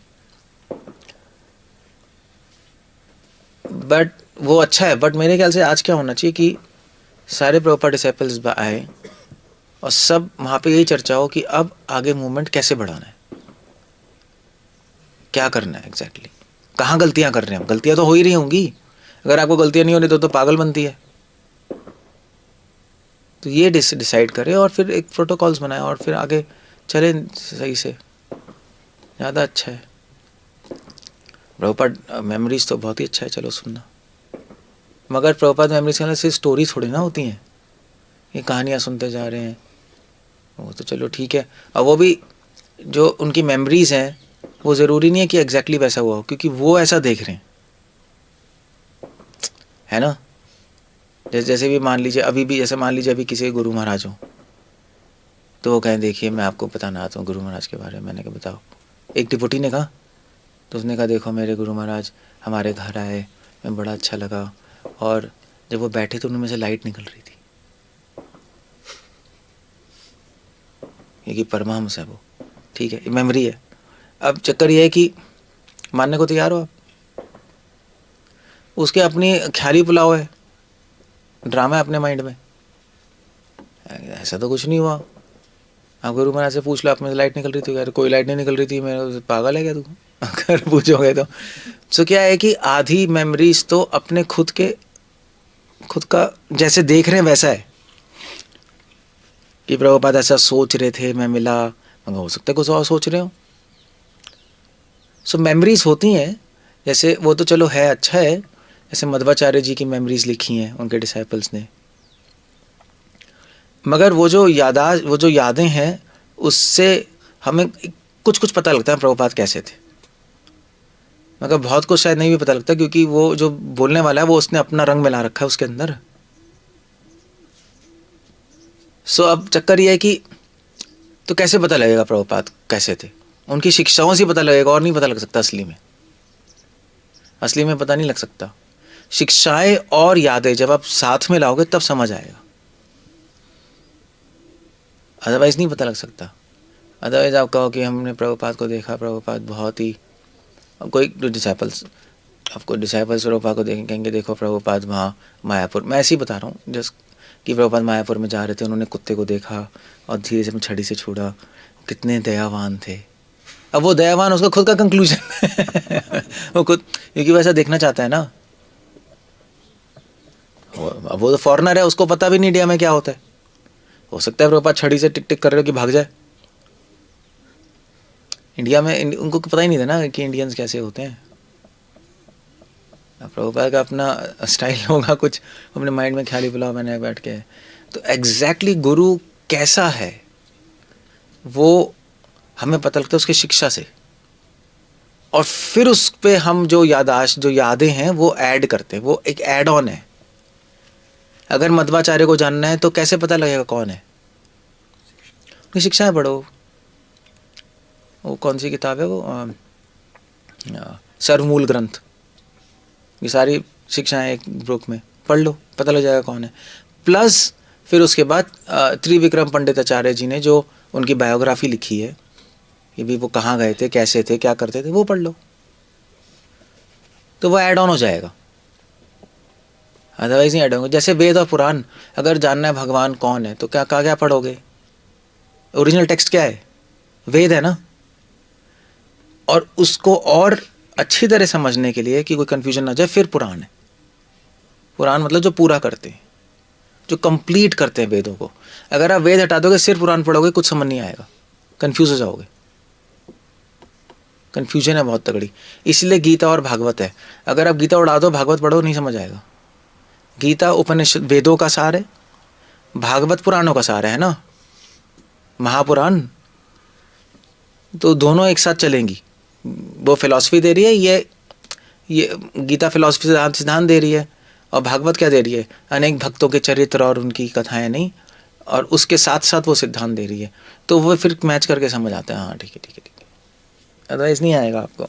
बट वो अच्छा है। बट मेरे ख्याल से आज क्या होना चाहिए कि सारे प्रॉपर डिसाइपल्स आए और सब वहाँ पे यही चर्चा हो कि अब आगे मूवमेंट कैसे बढ़ाना है, क्या करना है एग्जैक्टली, कहाँ गलतियाँ कर रहे हैं। गलतियाँ तो हो ही रही होंगी, अगर आपको गलतियाँ नहीं हो रही तो पागल बनती है। तो ये डिसाइड करें और फिर एक प्रोटोकॉल्स बनाए और फिर आगे चले सही से, ज़्यादा अच्छा है। प्रभुपाद मेमोरीज तो बहुत ही अच्छा है, चलो सुनना। मगर प्रभुपाद मेमोरीज के सिर्फ स्टोरी थोड़ी ना होती हैं, ये कहानियाँ सुनते जा रहे हैं, वो तो चलो ठीक है। और वो भी जो उनकी मेमोरीज हैं वो ज़रूरी नहीं है कि एग्जैक्टली वैसा हुआ हो, क्योंकि वो ऐसा देख रहे हैं, है ना। जैसे भी मान लीजिए अभी भी, जैसे मान लीजिए अभी किसी गुरु महाराज हो तो वो कहें देखिए मैं आपको बताना आता हूँ गुरु महाराज के बारे में। मैंने कहा बताओ। एक डिवोटी ने कहा, तो उसने कहा देखो मेरे गुरु महाराज हमारे घर आए, मैं बड़ा अच्छा लगा, और जब वो बैठे तो उनमें से लाइट निकल रही थी। ये कि परमहंस है वो, ठीक है, मेमोरी है। अब चक्कर ये है कि मानने को तैयार हो आप, उसके अपनी ख्याली पुलाव है, ड्रामा है अपने माइंड में, ऐसा तो कुछ नहीं हुआ। आप गुरु महाराज से पूछ लो आप में लाइट निकल रही थी, यार कोई लाइट नहीं निकल रही थी, मेरे पागल है क्या तू अगर पूछोगे तो क्या है कि आधी मेमोरीज तो अपने खुद का जैसे देख रहे हैं वैसा है कि प्रभुपाद ऐसा सोच रहे थे, मैं मिला, मगर हो सकता है कुछ और सोच रहे हो। सो मेमोरीज होती हैं, जैसे वो तो चलो है, अच्छा है। जैसे मध्वाचार्य जी की मेमोरीज लिखी हैं उनके डिसाइपल्स ने, मगर वो जो यादें हैं उससे हमें कुछ पता लगता है प्रभुपाद कैसे थे, मगर बहुत कुछ शायद नहीं भी पता लगता, क्योंकि वो जो बोलने वाला है वो उसने अपना रंग मिला रखा है उसके अंदर। सो अब चक्कर ये है कि तो कैसे पता लगेगा प्रभुपाद कैसे थे? उनकी शिक्षाओं से पता लगेगा, और नहीं पता लग सकता असली में। असली में पता नहीं लग सकता। शिक्षाएं और यादें जब आप साथ में लाओगे तब समझ आएगा, अदरवाइज नहीं पता लग सकता। अदरवाइज आप कहो कि हमने प्रभुपाद को देखा, प्रभुपाद बहुत ही, कोई डिसाइपल्स, आपको डिसाइपल्स प्रभुपाद को देखेंगे, देखो प्रभुपाद वहाँ मायापुर, मैं ऐसे ही बता रहा हूँ जस्ट कि प्रभुपाद मायापुर में जा रहे थे, उन्होंने कुत्ते को देखा और धीरे से छड़ी से छुड़ा, कितने दयावान थे। अब वो दयावान उसका खुद का कंक्लूजन वो खुद, क्योंकि वैसा देखना चाहता है ना। वो तो फॉरेनर है, उसको पता भी नहीं इंडिया में क्या होता है। हो सकता है प्रभुपाद छड़ी से टिक टिक कर रहे हो कि भाग जाए। इंडिया में उनको पता ही नहीं था ना कि इंडियंस कैसे होते हैं। प्रभुपाद का अपना स्टाइल होगा कुछ, अपने माइंड में ख्याल ही बुलाओ मैंने बैठ के। तो एग्जैक्टली गुरु कैसा है वो हमें पता लगता है उसकी शिक्षा से, और फिर उस पे हम जो यादाश्त, जो यादें हैं वो ऐड करते हैं, वो एक ऐड ऑन है। अगर मध्वाचार्य को जानना है तो कैसे पता लगेगा कौन है? उनकी शिक्षाएं पढ़ो। वो कौन सी किताब है वो, सर्वमूल ग्रंथ, ये सारी शिक्षाएं एक बुक में पढ़ लो, पता लग जाएगा कौन है। प्लस फिर उसके बाद त्रिविक्रम पंडित आचार्य जी ने जो उनकी बायोग्राफी लिखी है, ये भी वो कहाँ गए थे, कैसे थे, क्या करते थे, वो पढ़ लो, तो वो ऐड ऑन हो जाएगा। अदरवाइज नहीं ऐड होंगे। जैसे वेद और पुराण, अगर जानना है भगवान कौन है तो क्या क्या पढ़ोगे? ओरिजिनल टेक्स्ट क्या है? वेद है ना। और उसको और अच्छी तरह समझने के लिए कि कोई कंफ्यूजन ना जाए, फिर पुराण है। पुराण मतलब जो पूरा करते हैं, जो कंप्लीट करते हैं वेदों को। अगर आप वेद हटा दोगे, सिर्फ पुराण पढ़ोगे, कुछ समझ नहीं आएगा, कंफ्यूज हो जाओगे। कंफ्यूजन है बहुत तगड़ी। इसलिए गीता और भागवत है। अगर आप गीता उड़ा दो, भागवत पढ़ो, नहीं समझ आएगा। गीता उपनिषद वेदों का सार है, भागवत पुराणों का सार है ना, महापुराण, तो दोनों एक साथ चलेंगी। वो फिलॉसफी दे रही है, ये गीता फिलॉसफी सिद्धांत दे रही है, और भागवत क्या दे रही है? अनेक भक्तों के चरित्र और उनकी कथाएं, नहीं, और उसके साथ साथ वो सिद्धांत दे रही है। तो वो फिर मैच करके समझ आता है, हाँ ठीक है ठीक है ठीक है, अदरवाइज नहीं आएगा आपको।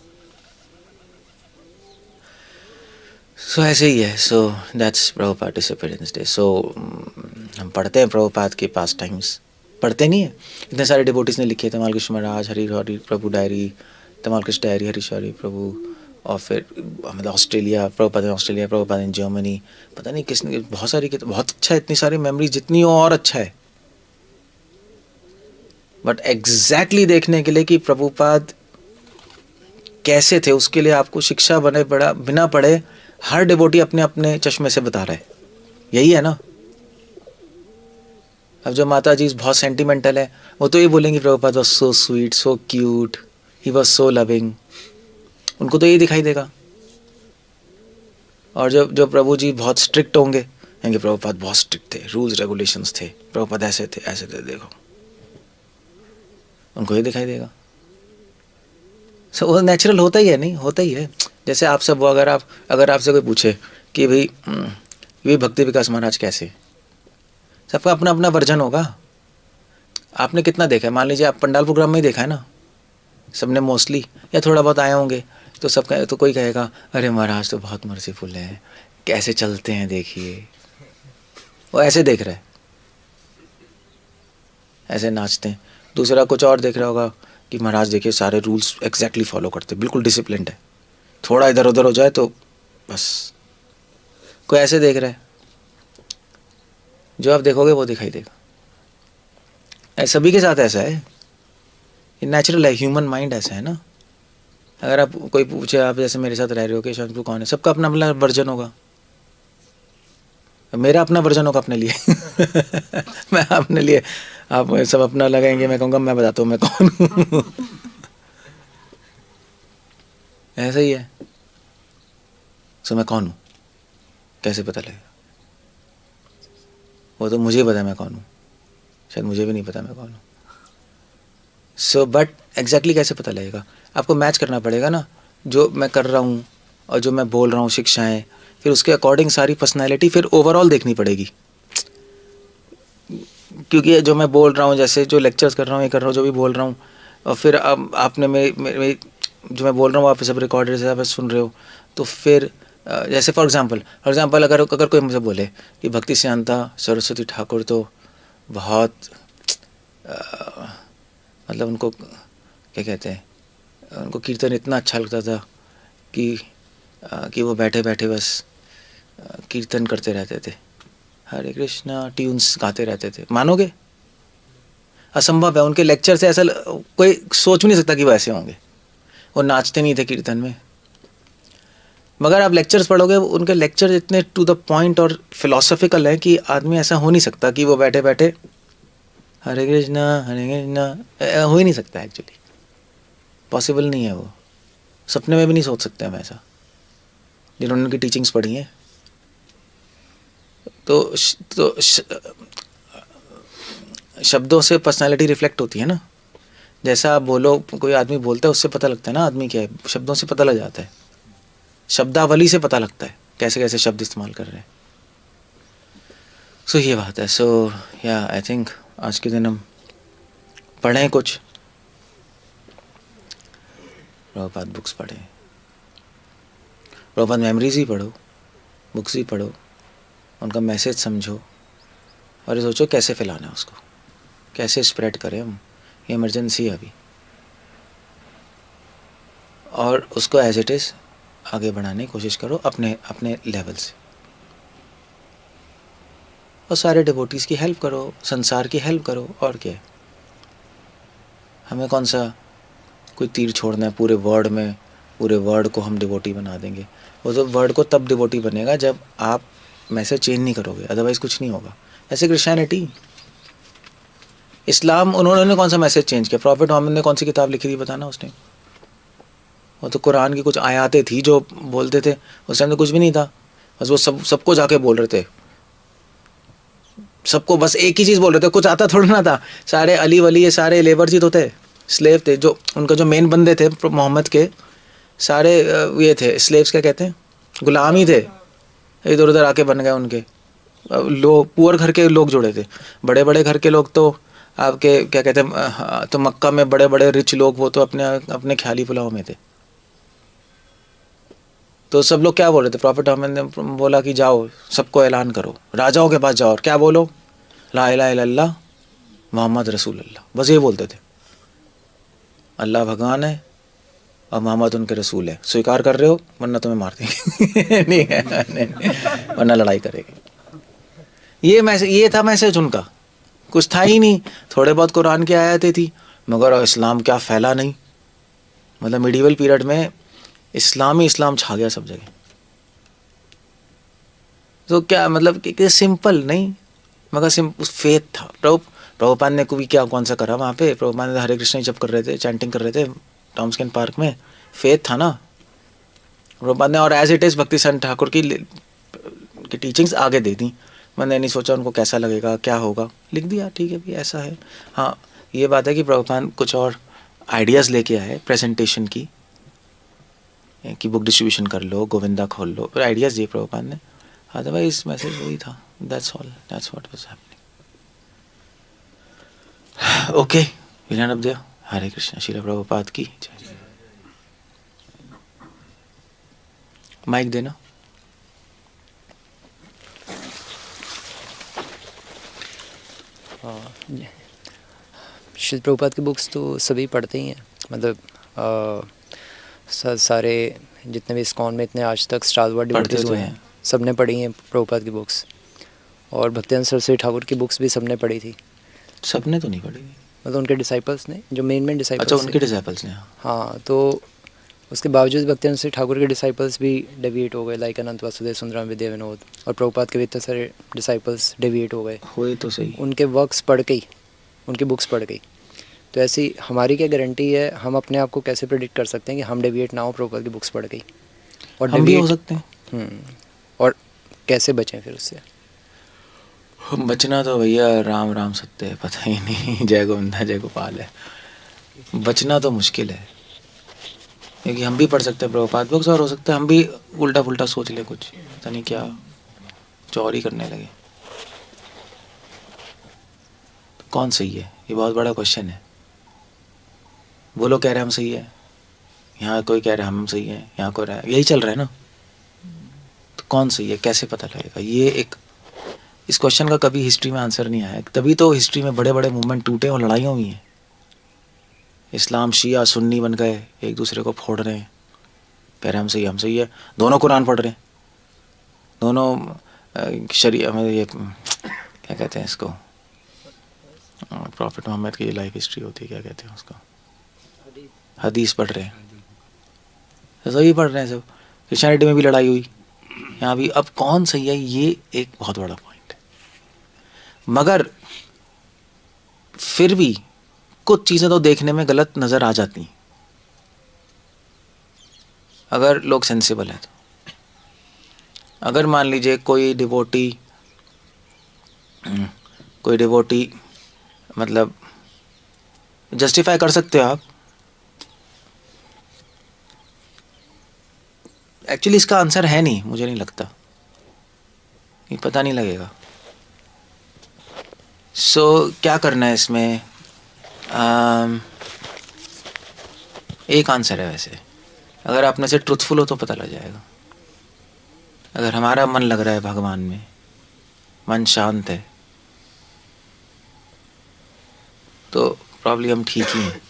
सो ऐसे ही है। So that's Prabhupada disappearance day. So हम पढ़ते हैं प्रभुपाद के पास टाइम्स, पढ़ते नहीं है। इतने सारे डिवोटीज ने लिखे, तमाल कृष्ण महाराज, हरि हरि प्रभु डायरी, तमाल कृष्ण डायरी, हरि शौरी प्रभु, और फिर मतलब Australia, Prabhupada in Australia, Prabhupada in Germany, पता नहीं किसने, बहुत सारी, बहुत अच्छा है। इतनी सारी मेमोरीज जितनी हो और अच्छा है। बट एग्जैक्टली देखने के लिए कि प्रभुपाद कैसे थे, उसके लिए आपको शिक्षा बने पड़ा, बिना पढ़े हर डिवोटी अपने अपने चश्मे से बता रहा है। यही है ना। अब जो माता जी बहुत सेंटिमेंटल है, वो तो ये बोलेंगी Prabhupada was so sweet, so cute, he was so loving, उनको तो यही दिखाई देगा। और जो प्रभु जी बहुत स्ट्रिक्ट होंगे, कहेंगे प्रभुपाद बहुत स्ट्रिक्ट थे, रूल्स रेगुलेशंस थे, प्रभुपाद ऐसे थे ऐसे थे, देखो, उनको ये दिखाई देगा। सो वो नेचुरल होता ही है, नहीं होता ही है। जैसे आप सब, वो अगर आपसे कोई पूछे कि भाई भक्ति विकास महाराज कैसे, सबका अपना अपना वर्जन होगा। आपने कितना देखा है? मान लीजिए आप पंडाल प्रोग्राम में ही देखा है ना सबने मोस्टली, या थोड़ा बहुत आए होंगे, तो सबका तो कोई कहेगा अरे महाराज तो बहुत मर्सीफुल है, कैसे चलते हैं देखिए, वो ऐसे देख रहा है, ऐसे नाचते हैं। दूसरा कुछ और देख रहा होगा कि महाराज देखिए सारे रूल्स एग्जैक्टली फॉलो करते, बिल्कुल डिसिप्लिन्ड है, थोड़ा इधर उधर हो जाए तो बस। कोई ऐसे देख रहा है, जो आप देखोगे वो दिखाई देगा। सभी के साथ ऐसा है, ये नेचुरल है, ह्यूमन माइंड ऐसा है ना। अगर आप कोई पूछे, आप जैसे मेरे साथ रह रहे हो कि शंकु कौन है, सबका अपना अपना वर्जन होगा। मेरा अपना वर्जन होगा अपने लिए मैं अपने लिए, आप सब अपना लगाएंगे, मैं कहूँगा मैं बताता हूँ मैं कौन हूँ ऐसा ही है। सो मैं कौन हूँ कैसे पता लगेगा? वो तो मुझे ही पता है मैं कौन हूँ, शायद मुझे भी नहीं पता मैं कौन हूँ। सो बट एग्जैक्टली कैसे पता लगेगा? आपको मैच करना पड़ेगा ना, जो मैं कर रहा हूँ और जो मैं बोल रहा हूँ, शिक्षाएं, फिर उसके अकॉर्डिंग सारी पर्सनैलिटी फिर ओवरऑल देखनी पड़ेगी। क्योंकि ये जो मैं बोल रहा हूँ, जैसे जो लेक्चर्स कर रहा हूँ, ये कर रहा हूँ, जो भी बोल रहा हूँ, और फिर अब आपने मेरी जो मैं बोल रहा हूँ आप सब रिकॉर्डेड से आप सुन रहे हो, तो फिर जैसे फॉर एग्जांपल अगर अगर कोई मुझे बोले कि भक्ति सिद्धांता सरस्वती ठाकुर तो बहुत मतलब उनको क्या कहते हैं, उनको कीर्तन इतना अच्छा लगता था कि वो बैठे बैठे बस कीर्तन करते रहते थे, हरे कृष्णा ट्यून्स गाते रहते थे, मानोगे? असंभव है। उनके लेक्चर से ऐसा कोई सोच भी नहीं सकता कि वो ऐसे होंगे। वो नाचते नहीं थे कीर्तन में, मगर आप लेक्चर्स पढ़ोगे, उनके लेक्चर इतने टू द पॉइंट और फिलोसफिकल है कि आदमी ऐसा हो नहीं सकता कि वो बैठे बैठे हरे कृष्णा हो ही नहीं सकता। एक्चुअली पॉसिबल नहीं है, वो सपने में भी नहीं सोच सकते हम ऐसा, जिन्होंने उनकी टीचिंग्स पढ़ी हैं। तो शब्दों से पर्सनालिटी रिफ्लेक्ट होती है ना। जैसा आप बोलो, कोई आदमी बोलता है, उससे पता लगता है ना आदमी क्या है, शब्दों से पता लग जाता है, शब्दावली से पता लगता है कैसे कैसे शब्द इस्तेमाल कर रहे हैं। सो ये बात है। सो या आई थिंक आज के दिन हम पढ़ें कुछ प्रभुपाद बुक्स पढ़ें, प्रभुपाद मेमोरीज ही पढ़ो, बुक्स ही पढ़ो, उनका मैसेज समझो और ये सोचो कैसे फैलाना है उसको, कैसे स्प्रेड करें हम, ये इमरजेंसी है अभी, और उसको एज इट इज़ आगे बढ़ाने की कोशिश करो अपने अपने लेवल से, और सारे डिवोटीज़ की हेल्प करो, संसार की हेल्प करो। और क्या है, हमें कौन सा कोई तीर छोड़ना है पूरे वर्ल्ड में, पूरे वर्ल्ड को हम डिवोटी बना देंगे। वो तो वर्ल्ड को तब डिवोटी बनेगा जब आप मैसेज चेंज नहीं करोगे, अदरवाइज़ कुछ नहीं होगा। ऐसे क्रिश्चियनिटी, इस्लाम, उन्होंने कौन सा मैसेज चेंज किया? प्रॉफिट मोहम्मद ने कौन सी किताब लिखी थी बताना उसने? वो तो कुरान की कुछ आयातें थी जो बोलते थे, उस टाइम तो कुछ भी नहीं था, बस वो सबको जाके बोल रहे थे, सबको बस एक ही चीज़ बोल रहे थे, कुछ आता थोड़ा ना था। सारे अली वली ये सारे लेबर्स ही तो थे, स्लेव थे, जो उनका जो मेन बंदे थे मोहम्मद के, सारे ये थे स्लेव्स, क्या कहते हैं, गुलाम ही थे, इधर उधर आके बन गए उनके। लोग पुअर घर के लोग जुड़े थे, बड़े बड़े घर के लोग तो आपके क्या कहते हैं, तो मक्का में बड़े बड़े रिच लोग वो तो अपने अपने ख्याली पुलाव में थे। तो सब लोग क्या बोल रहे थे? प्रॉफिट मोहम्मद ने बोला कि जाओ सबको ऐलान करो, राजाओं के पास जाओ और क्या बोलो, ला इलाहा इल्लल्लाह मोहम्मद रसूल अल्लाह, बस ये बोलते थे, अल्लाह भगवान है और मोहम्मद उनके रसूल है, स्वीकार कर रहे हो वरना तुम्हें मार देंगे नहीं, वरना लड़ाई करेंगे। ये मैसेज, ये था मैसेज उनका, कुछ था ही नहीं। थोड़े बहुत कुरान की आयतें थी, मगर इस्लाम क्या फैला नहीं, मतलब मिडिवल पीरियड में इस्लाम ही इस्लाम छा गया सब जगह। तो क्या मतलब कि सिंपल नहीं, मगर फेथ था। प्रभुपाद ने भी क्या कौन सा करा वहाँ पे, प्रभुपाद ने हरे कृष्ण जप कर रहे थे, चैंटिंग कर रहे थे टॉम्सकिन पार्क में, फेथ था ना प्रभुपाद ने। और एज इट इज़ भक्ति सिद्धांत ठाकुर की टीचिंग्स आगे दे दी, मैंने नहीं सोचा उनको कैसा लगेगा क्या होगा, लिख दिया, ठीक है भाई ऐसा है। हाँ ये बात है कि प्रभुपाद कुछ और आइडियाज़ लेके आए प्रेजेंटेशन की, कि बुक डिस्ट्रीब्यूशन कर लो, गोविंदा खोल लो, आइडियाज़ दिए प्रभुपाद ने, अदरवाइज मैसेज वही था। That's all, that's what was happening. Okay, will off there. Hare Krishna, Srila Prabhupada की जय। माइक देना। श्रील प्रभुपाद की बुक्स तो सभी पढ़ते ही हैं, मतलब सारे जितने भी इस्कॉन में इतने आज तक स्टालवर्ड डिवोटीज हुए हैं सबने पढ़ी हैं प्रभुपाद की बुक्स। और भक्तिवेदांत सरस्वती ठाकुर की बुक्स भी सबने पढ़ी थी। सबने तो नहीं पढ़ी, मतलब उनके डिसाइपल्स ने, जो मेन डिसाइपल्स। अच्छा, उनके डिसाइपल्स ने। हाँ, तो उसके बावजूद भक्तिवेदांत सरस्वती ठाकुर के डिसाइपल्स भी डेविएट हो गए, लाइक अनंत वासुदेव सुंदरम विद्या विनोद, और प्रभुपाद के भी इतने सारे डिसाइपल्स डेविएट हो गए। हुए तो सही, उनके वर्क्स पढ़ के ही, उनकी बुक्स पढ़ गई। तो ऐसी हमारी क्या गारंटी है, हम अपने आप को कैसे प्रेडिक्ट कर सकते हैं कि हम डेविएट ना हो प्रभुपाद की बुक्स पढ़ गई, और हम भी हो सकते हैं। और कैसे बचें फिर उससे? बचना तो भैया राम राम सत्य है, पता ही नहीं जय गोविंदा जय गोपाल है। बचना तो मुश्किल है, क्योंकि हम भी पढ़ सकते हैं प्रभुपाद बुक्स, और हो सकता है हम भी उल्टा पुल्टा सोच ले, कुछ पता नहीं क्या चोरी करने लगे। कौन सही है, ये बहुत बड़ा क्वेश्चन है। वो लोग कह रहे हैं हम सही है, यहाँ कोई कह रहा है हम सही है, यहाँ कोई रहा है, यही चल रहा है ना। तो कौन सही है, कैसे पता लगेगा? ये एक, इस क्वेश्चन का कभी हिस्ट्री में आंसर नहीं आया। तभी तो हिस्ट्री में बड़े बड़े मूवमेंट टूटे और लड़ाइयाँ हुई हैं। इस्लाम शिया सुन्नी बन गए, एक दूसरे को फोड़ रहे हैं, कह रहे हैं हम सही है। दोनों कुरान पढ़ रहे हैं, दोनों शरीया में, ये क्या कहते हैं इसको, प्रॉफिट मोहम्मद की लाइफ हिस्ट्री होती है, क्या कहते हैं उसको, हदीस पढ़ रहे हैं, तो सभी पढ़ रहे हैं सब। क्रिश्चियनिटी में भी लड़ाई हुई, यहाँ भी। अब कौन सही है, ये एक बहुत बड़ा पॉइंट है। मगर फिर भी कुछ चीज़ें तो देखने में गलत नज़र आ जाती हैं, अगर लोग सेंसिबल हैं तो। अगर मान लीजिए कोई डिवोटी मतलब जस्टिफाई कर सकते हो आप। एक्चुअली इसका आंसर है नहीं, मुझे नहीं लगता, ये पता नहीं लगेगा। सो क्या करना है इसमें? एक आंसर है वैसे, अगर आप में से ट्रुथफुल हो तो पता लग जाएगा। अगर हमारा मन लग रहा है भगवान में, मन शांत है, तो प्रॉब्लम हम ठीक ही हैं।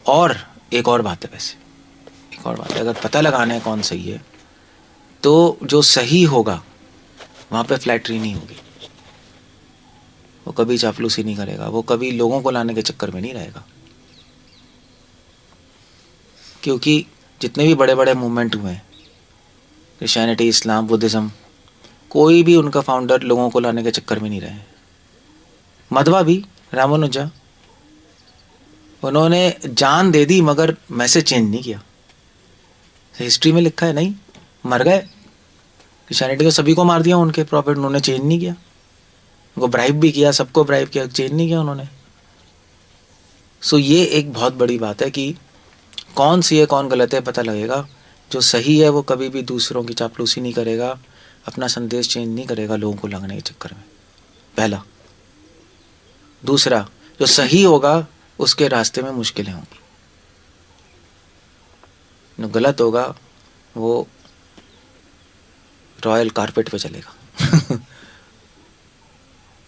और एक और बात है वैसे, एक और बात है, अगर पता लगाना है कौन सही है, तो जो सही होगा वहाँ पे फ्लैटरी नहीं होगी, वो कभी चापलूसी नहीं करेगा, वो कभी लोगों को लाने के चक्कर में नहीं रहेगा। क्योंकि जितने भी बड़े बड़े मूवमेंट हुए हैं, क्रिश्चियनिटी, इस्लाम, बुद्धिज़्म, कोई भी उनका फाउंडर लोगों को लाने के चक्कर में नहीं रहे। मध्वा भी, रामानुजा, उन्होंने जान दे दी मगर मैसेज चेंज नहीं किया। हिस्ट्री में लिखा है, नहीं, मर गए। क्रिश्चियनिटी को सभी को मार दिया उनके प्रॉफिट, उन्होंने चेंज नहीं किया। उनको ब्राइब भी किया, सबको ब्राइब किया, चेंज नहीं किया उन्होंने। सो ये एक बहुत बड़ी बात है कि कौन सी है कौन गलत है पता लगेगा। जो सही है वो कभी भी दूसरों की चापलूसी नहीं करेगा, अपना संदेश चेंज नहीं करेगा लोगों को लगाने के चक्कर में, पहला। दूसरा, जो सही होगा उसके रास्ते में मुश्किलें होंगी, जो गलत होगा वो रॉयल कारपेट पे चलेगा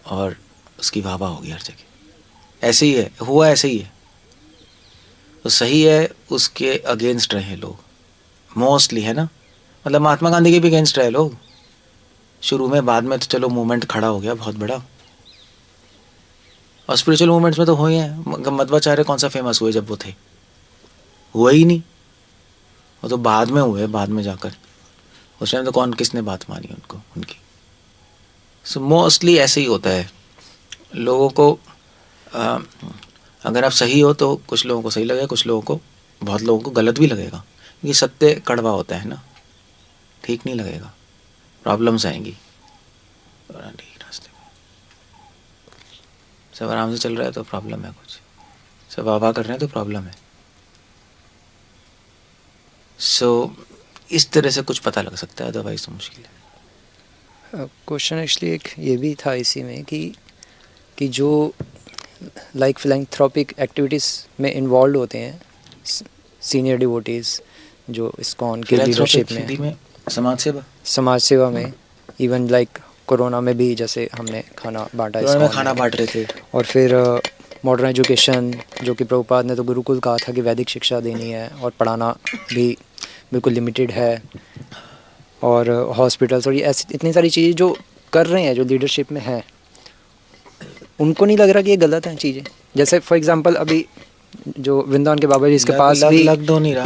और उसकी वाह वाह होगी हर जगह। ऐसे ही है, हुआ ऐसे ही है। तो सही है उसके अगेंस्ट रहे लोग मोस्टली, है ना। मतलब महात्मा गांधी के भी अगेंस्ट रहे लोग शुरू में, बाद में तो चलो मूवमेंट खड़ा हो गया बहुत बड़ा। और स्पिरिचुअल मूवमेंट्स में तो हुए हैं। मध्वाचार्य कौन सा फेमस हुए जब वो थे? हुए ही नहीं, वो तो बाद में हुए, बाद में जाकर। उस टाइम तो कौन किसने बात मानी उनको, उनकी। सो मोस्टली ऐसे ही होता है लोगों को। अगर आप सही हो तो कुछ लोगों को सही लगेगा, कुछ लोगों को, बहुत लोगों को गलत भी लगेगा, क्योंकि सत्य कड़वा होता है ना, ठीक नहीं लगेगा, प्रॉब्लम्स आएंगी। ठीक रास्ते में सब आराम से चल रहा है तो प्रॉब्लम है, कुछ सब वाह कर रहे हैं तो प्रॉब्लम है। सो इस तरह से कुछ पता लग सकता है, अदरवाइज तो मुश्किल है। क्वेश्चन एक्चुअली एक ये भी था इसी में कि जो लाइक फिलैंथ्रोपिक एक्टिविटीज़ में इन्वॉल्व होते हैं सीनियर डिवोटीज़ जो इस्कॉन के लीडरशिप में समाज सेवा में, इवन लाइक कोरोना में भी जैसे हमने खाना बांटा, कोरोना में खाना बांट रहे थे। और फिर मॉडर्न एजुकेशन, जो कि प्रभुपाद ने तो गुरुकुल कहा था कि वैदिक शिक्षा देनी है और पढ़ाना भी बिल्कुल लिमिटेड है, और हॉस्पिटल्स और ये ऐसी इतनी सारी चीज़ें जो कर रहे हैं, जो लीडरशिप में हैं, उनको नहीं लग रहा कि ये गलत हैं चीज़ें। जैसे फॉर एग्जांपल अभी जो वृंदावन के बाबा जी इसके पास भी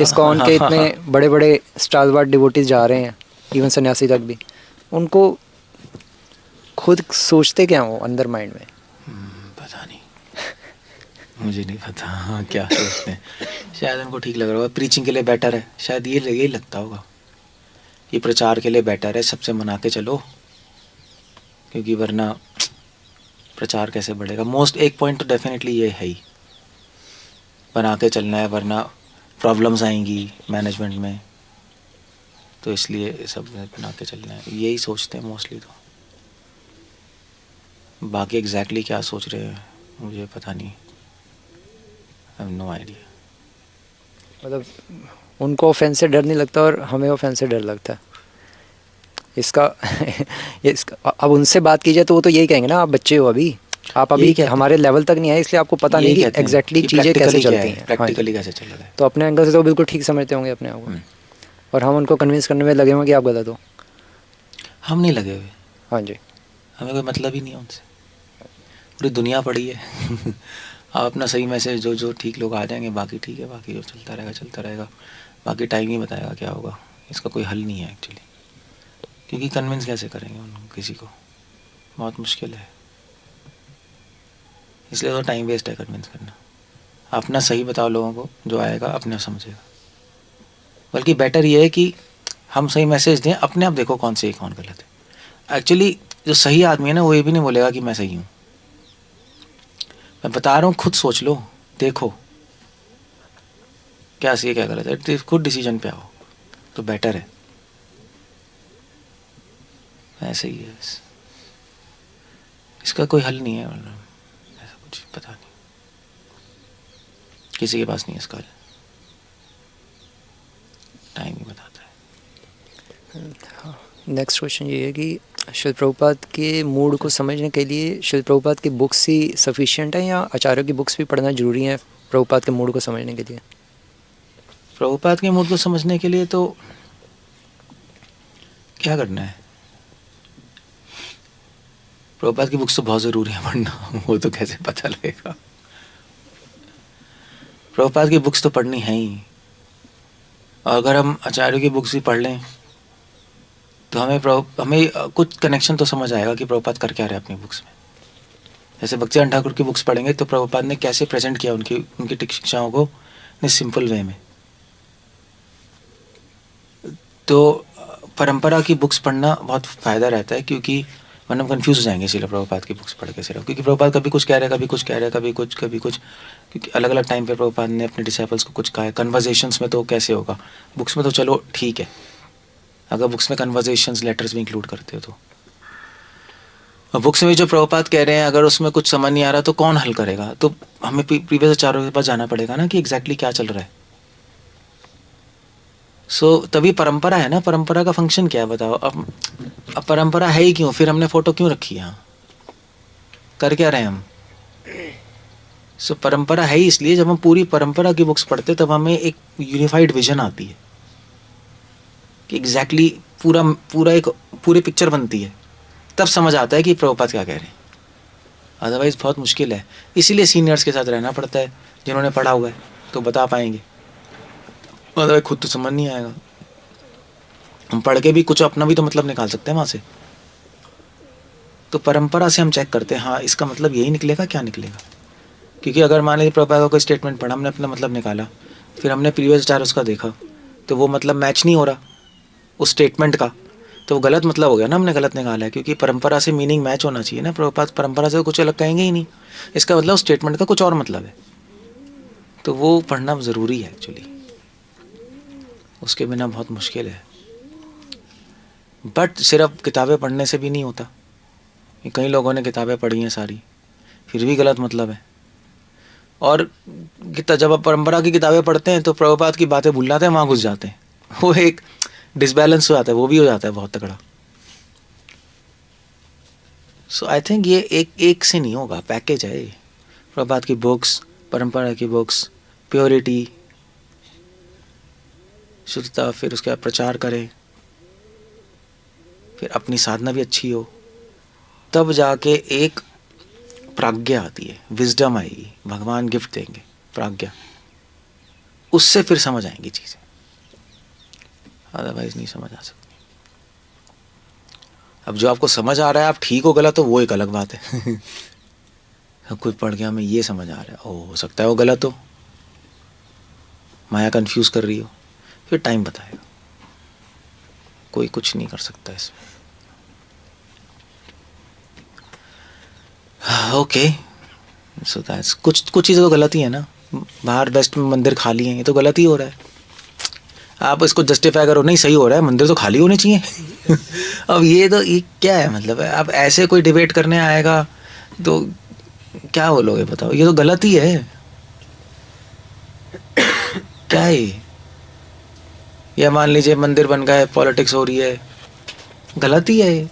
इस्कॉन के इतने बड़े बड़े स्टालवार्ड डिवोटीज जा रहे हैं, इवन सन्यासी तक भी, उनको खुद सोचते क्या हो अंदर माइंड में? पता नहीं मुझे नहीं पता। हाँ, क्या सोचते हैं, शायद उनको ठीक लग रहा होगा, प्रीचिंग के लिए बेटर है, शायद ये लगता होगा, ये प्रचार के लिए बेटर है, सबसे मना के चलो, क्योंकि वरना प्रचार कैसे बढ़ेगा। मोस्ट एक पॉइंट तो डेफिनेटली ये है ही, बना के चलना है, वरना प्रॉब्लम्स आएंगी मैनेजमेंट में, तो इसलिए सब बना के चलना है, यही सोचते हैं मोस्टली तो। बाकी एग्जैक्टली क्या सोच रहे हैं मुझे पता नहीं, आई हैव नो आइडिया। मतलब उनको ऑफेंस से डर नहीं लगता और हमें ऑफेंस से डर लगता है। इसका इसका अब उनसे बात की जाए तो वो तो यही कहेंगे ना, आप बच्चे हो अभी, आप यही अभी कहते हैं, हमारे लेवल तक नहीं आए, इसलिए आपको पता नहीं यही कि कहते हैं एग्जैक्टली कि चीज़ें कैसे प्रैक्टिकली क्या चलती है, हैं। हाँ जी। प्रैक्टिकली कैसे चल रहा है। तो अपने एंगल से तो बिल्कुल ठीक समझते होंगे अपने आप को, और हम उनको कन्विंस करने में लगे होंगे कि आप गलत हो। हम नहीं लगे हुए, हाँ जी। हमें कोई मतलब ही नहीं है उनसे, पूरी दुनिया पड़ी है। आप अपना सही मैसेज जो जो ठीक लोग आ जाएंगे, बाकी ठीक है, बाकी जो चलता रहेगा चलता रहेगा, बाकी टाइम ही बताएगा क्या होगा। इसका कोई हल नहीं है एक्चुअली, क्योंकि कन्विंस कैसे करेंगे उन किसी को, बहुत मुश्किल है, इसलिए तो टाइम वेस्ट है कन्विंस करना। अपना सही बताओ लोगों को, जो आएगा अपने आप समझेगा। बल्कि बेटर ये है कि हम सही मैसेज दें, अपने आप देखो कौन सही कौन गलत है। एक्चुअली जो सही आदमी है ना, वो ये भी नहीं बोलेगा कि मैं सही हूँ। मैं बता रहा हूँ, खुद सोच लो, देखो क्या सही है क्या गलत है, खुद डिसीजन पे आओ तो बेटर है। ऐसे ही है बस, इसका कोई हल नहीं है, वरना ऐसा कुछ पता नहीं, किसी के पास नहीं है इसका हल, टाइम ही बताता है। नेक्स्ट क्वेश्चन ये है कि शिल प्रभुपाद के मूड को समझने के लिए शिल प्रभुपाद की बुक्स ही सफिशिएंट है, या आचार्यों की बुक्स भी पढ़ना जरूरी है प्रभुपाद के मूड को समझने के लिए? प्रभुपाद के मूड को समझने के लिए तो क्या करना है, प्रभुपाद की बुक्स तो बहुत ज़रूरी है पढ़ना। वो तो कैसे पता लगेगा, प्रभुपाद की बुक्स तो पढ़नी है ही। और अगर हम आचार्यों की बुक्स भी पढ़ लें तो हमें कुछ कनेक्शन तो समझ आएगा कि प्रभुपाद कर क्या रहे अपनी बुक्स में। जैसे भक्तिवेदांत ठाकुर की बुक्स पढ़ेंगे तो प्रभुपाद ने कैसे प्रेजेंट किया उनकी शिक्षाओं को इतने सिंपल वे में। तो परंपरा की बुक्स पढ़ना बहुत फ़ायदा रहता है, क्योंकि वरना हम कन्फ्यूज़ हो जाएंगे सिर्फ प्रभुपाद की बुक्स पढ़ के सिर्फ, क्योंकि प्रभुपाद कभी कुछ कह रहे हैं, कभी कुछ कह रहे हैं, कभी कुछ, क्योंकि अलग अलग टाइम पे प्रभुपाद ने अपने डिसाइपल्स को कुछ कहा है। कन्वर्जेशंस में तो कैसे होगा, बुक्स में तो चलो ठीक है, अगर बुक्स में कन्वर्जेशंस लेटर्स भी इंक्लूड करते हो तो बुक्स में जो प्रभुपाद कह रहे हैं अगर उसमें कुछ समझ नहीं आ रहा तो कौन हल करेगा, तो हमें प्रीवियस आचार्यों के पास जाना पड़ेगा ना कि एग्जैक्टली क्या चल रहा है। तभी परंपरा है ना, परंपरा का फंक्शन क्या है बताओ। अब परंपरा है ही क्यों, फिर हमने फोटो क्यों रखी है यहाँ, कर क्या रहे हैं हम। परंपरा है ही इसलिए, जब हम पूरी परंपरा की बुक्स पढ़ते तब हमें एक यूनिफाइड विजन आती है कि एग्जैक्टली पूरा एक पूरी पिक्चर बनती है, तब समझ आता है कि प्रभुपाद क्या कह रहे हैं। अदरवाइज बहुत मुश्किल है, इसीलिए सीनियर्स के साथ रहना पड़ता है जिन्होंने पढ़ा हुआ है तो बता पाएंगे, अदरवाइज खुद तो समझ नहीं आएगा। हम पढ़ के भी कुछ अपना भी तो मतलब निकाल सकते हैं वहाँ से। तो परंपरा से हम चेक करते हैं, हाँ इसका मतलब यही निकलेगा, क्या निकलेगा। क्योंकि अगर मान लीजिए प्रभुपाद का कोई स्टेटमेंट पढ़ा, हमने अपना मतलब निकाला, फिर हमने प्रीवियस आचार्य उसका देखा तो वो मतलब मैच नहीं हो रहा उस स्टेटमेंट का, तो वो गलत मतलब हो गया ना, हमने गलत निकाला है। क्योंकि परंपरा से मीनिंग मैच होना चाहिए ना, प्रभुपाद परंपरा से कुछ अलग कहेंगे ही नहीं, इसका मतलब स्टेटमेंट का कुछ और मतलब है। तो वो पढ़ना ज़रूरी है एक्चुअली, उसके बिना बहुत मुश्किल है। बट सिर्फ किताबें पढ़ने से भी नहीं होता, कई लोगों ने किताबें पढ़ी हैं सारी, फिर भी गलत मतलब है। और जब आप परंपरा की किताबें पढ़ते हैं तो प्रभुपाद की बातें भूल जाते हैं, वहाँ घुस जाते हैं, वो एक डिसबैलेंस हो जाता है, वो भी हो जाता है बहुत तगड़ा। सो आई थिंक ये एक से नहीं होगा, पैकेज है प्रभुपाद की बुक्स, परंपरा की बुक्स, प्योरिटी, शुद्धता, फिर उसके बाद प्रचार करें, फिर अपनी साधना भी अच्छी हो, तब जाके एक प्राज्ञा आती है, विजडम आएगी, भगवान गिफ्ट देंगे प्राज्ञा, उससे फिर समझ आएंगी चीज़ें, अदरवाइज नहीं समझ आ सकती। अब जो आपको समझ आ रहा है आप ठीक हो गलत हो वो एक अलग बात है। सब कुछ पढ़ के हमें ये समझ आ रहा है, हो सकता है वो गलत हो, माया कंफ्यूज कर रही हो, फिर टाइम बताएगा, कोई कुछ नहीं कर सकता इसमें। ओके, सो दैट्स कुछ चीज़ें तो गलत ही है ना, बाहर वेस्ट में मंदिर खाली हैं, ये तो गलत ही हो रहा है। आप इसको जस्टिफाई करो, नहीं सही हो रहा है, मंदिर तो खाली होने चाहिए। अब ये क्या है मतलब, अब ऐसे कोई डिबेट करने आएगा तो क्या बोलोगे बताओ, ये तो गलत ही है। क्या है ये? या मान लीजिए मंदिर बन गया है, पॉलिटिक्स हो रही है, गलत ही है ये।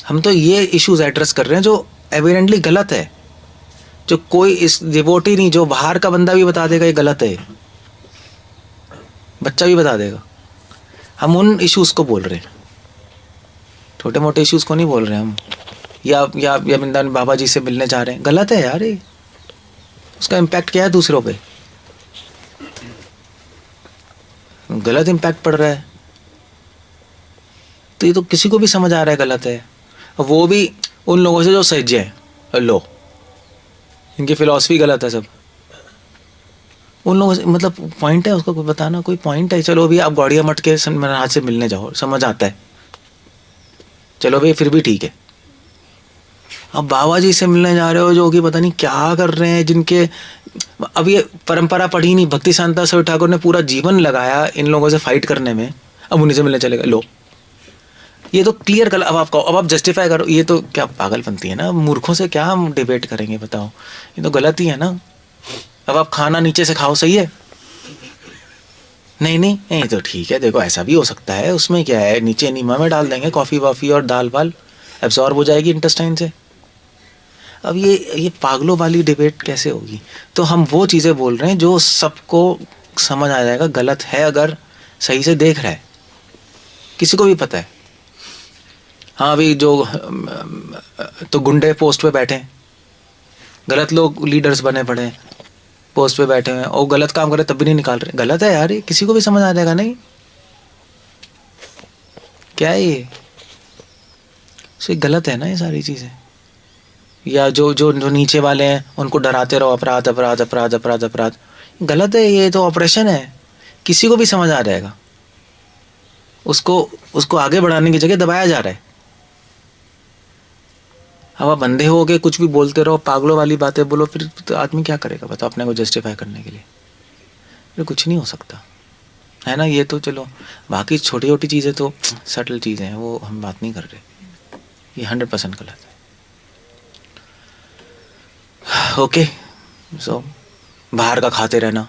हम तो ये इश्यूज एड्रेस कर रहे हैं जो एविडेंटली गलत है, जो कोई इस डिवोटी नहीं, जो बाहर का बंदा भी बता देगा ये गलत है, बच्चा भी बता देगा। हम उन इश्यूज को बोल रहे हैं, छोटे मोटे इश्यूज को नहीं बोल रहे हम। या वृंदावन बाबा जी से मिलने जा रहे हैं, गलत है यार ये। उसका इम्पैक्ट क्या है दूसरों पे, गलत इम्पैक्ट पड़ रहा है। तो ये तो किसी को भी समझ आ रहा है गलत है, वो भी उन लोगों से जो सज्जे हैं। लो, इनकी फिलॉसफी गलत है सब। उन लोगों से मतलब पॉइंट है उसका कोई बताना, कोई पॉइंट है? चलो अभी आप गौड़िया मठ के महाराज से मिलने जाओ, समझ आता है, चलो भाई फिर भी ठीक है। अब बाबा जी से मिलने जा रहे हो जो कि पता नहीं क्या कर रहे हैं, जिनके अब ये परंपरा पढ़ी नहीं, भक्ति शांता सरस्वती ठाकुर ने पूरा जीवन लगाया इन लोगों से फाइट करने में, अब उन्हीं से मिलने चले गए। लो, ये तो क्लियर कल। अब आप जस्टिफाई करो, ये तो क्या पागलपंती है ना। मूर्खों से क्या हम डिबेट करेंगे बताओ, ये तो गलत ही है ना। अब आप खाना नीचे से खाओ, सही है? नहीं नहीं नहीं, तो ठीक है, देखो ऐसा भी हो सकता है, उसमें क्या है, नीचे नीमा में डाल देंगे कॉफ़ी वॉफ़ी और दाल वाल, एब्जॉर्ब हो जाएगी इंटेस्टाइन से। अब ये पागलों वाली डिबेट कैसे होगी? तो हम वो चीज़ें बोल रहे हैं जो सबको समझ आ जाएगा गलत है, अगर सही से देख रहा है, किसी को भी पता है। हाँ, अभी जो तो गुंडे पोस्ट पे बैठे हैं, गलत लोग लीडर्स बने पड़े हैं, पोस्ट पे बैठे हैं और गलत काम कर रहे तब भी नहीं निकाल रहे, गलत है यार ये, किसी को भी समझ आ जाएगा। नहीं, क्या है ये? सो गलत है ना ये सारी चीज़ें। या जो जो जो नीचे वाले हैं उनको डराते रहो, अपराध अपराध अपराध अपराध अपराध, गलत है ये तो ऑपरेशन है, किसी को भी समझ आ जाएगा। उसको आगे बढ़ाने की जगह दबाया जा रहा है। अब आप बंधे हो गए, कुछ भी बोलते रहो, पागलों वाली बातें बोलो, फिर तो आदमी क्या करेगा बताओ अपने को जस्टिफाई करने के लिए? फिर कुछ नहीं हो सकता है ना। ये तो चलो, बाकी छोटी छोटी चीज़ें तो सटल चीज़ें हैं, वो हम बात नहीं कर रहे। ये 100% गलत है। ओके, सो बाहर का खाते रहना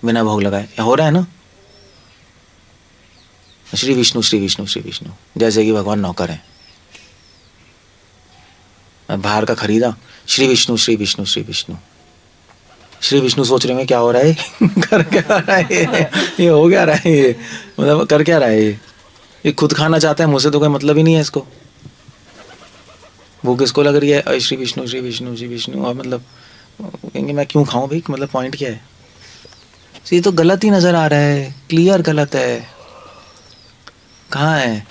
बिना भोग लगाए या हो रहा है ना। श्री विष्णु श्री विष्णु श्री विष्णु, जैसे कि भगवान नौकर हैं। मैं बाहर का खरीदा, श्री विष्णु श्री विष्णु श्री विष्णु श्री विष्णु, सोच रहे हैं क्या हो रहा है कर क्या रहा है ये हो क्या रहा है ये, मतलब कर क्या रहा है ये खुद खाना चाहता है, मुझसे तो कोई मतलब ही नहीं है इसको। भूख किसको लग रही है? श्री विष्णु श्री विष्णु श्री विष्णु, और मतलब कहेंगे मैं क्यों खाऊं भाई, मतलब पॉइंट क्या है? ये तो गलत ही नज़र आ रहा है, क्लियर गलत है। कहाँ है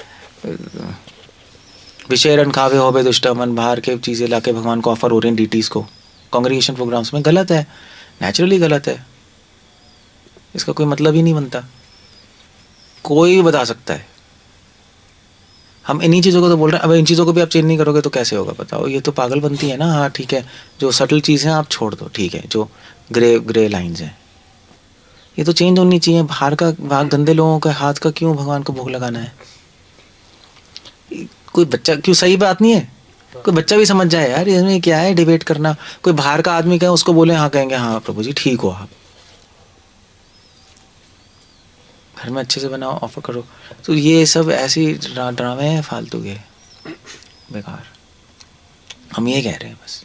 विषयरन खावे होवे दुष्टा मन, बाहर के चीज़ें लाके भगवान को ऑफर हो रहे हैं डीटीज़ को कांग्रीगेशन प्रोग्राम्स में, गलत है, नेचुरली गलत है। इसका कोई मतलब ही नहीं बनता, कोई भी बता सकता है। हम इन्हीं चीज़ों को तो बोल रहे हैं। अब इन चीज़ों को भी आप चेंज नहीं करोगे तो कैसे होगा बताओ? ये तो पागल बनती है ना। हाँ ठीक है, जो सटल चीज़ें आप छोड़ दो, ठीक है, जो ग्रे लाइंस हैं ये तो चेंज होनी चाहिए। बाहर गंदे लोगों के हाथ का क्यों भगवान को भोग लगाना है? कोई बच्चा, क्यों, सही बात नहीं है? कोई बच्चा भी समझ जाए यार, इसमें क्या है डिबेट करना। कोई बाहर का आदमी कहे उसको बोले, हाँ कहेंगे हाँ प्रभु जी ठीक हो आप, घर में अच्छे से बनाओ, ऑफर करो। तो ये सब ऐसी ड्रामे हैं फालतू के, बेकार। हम ये कह रहे हैं बस।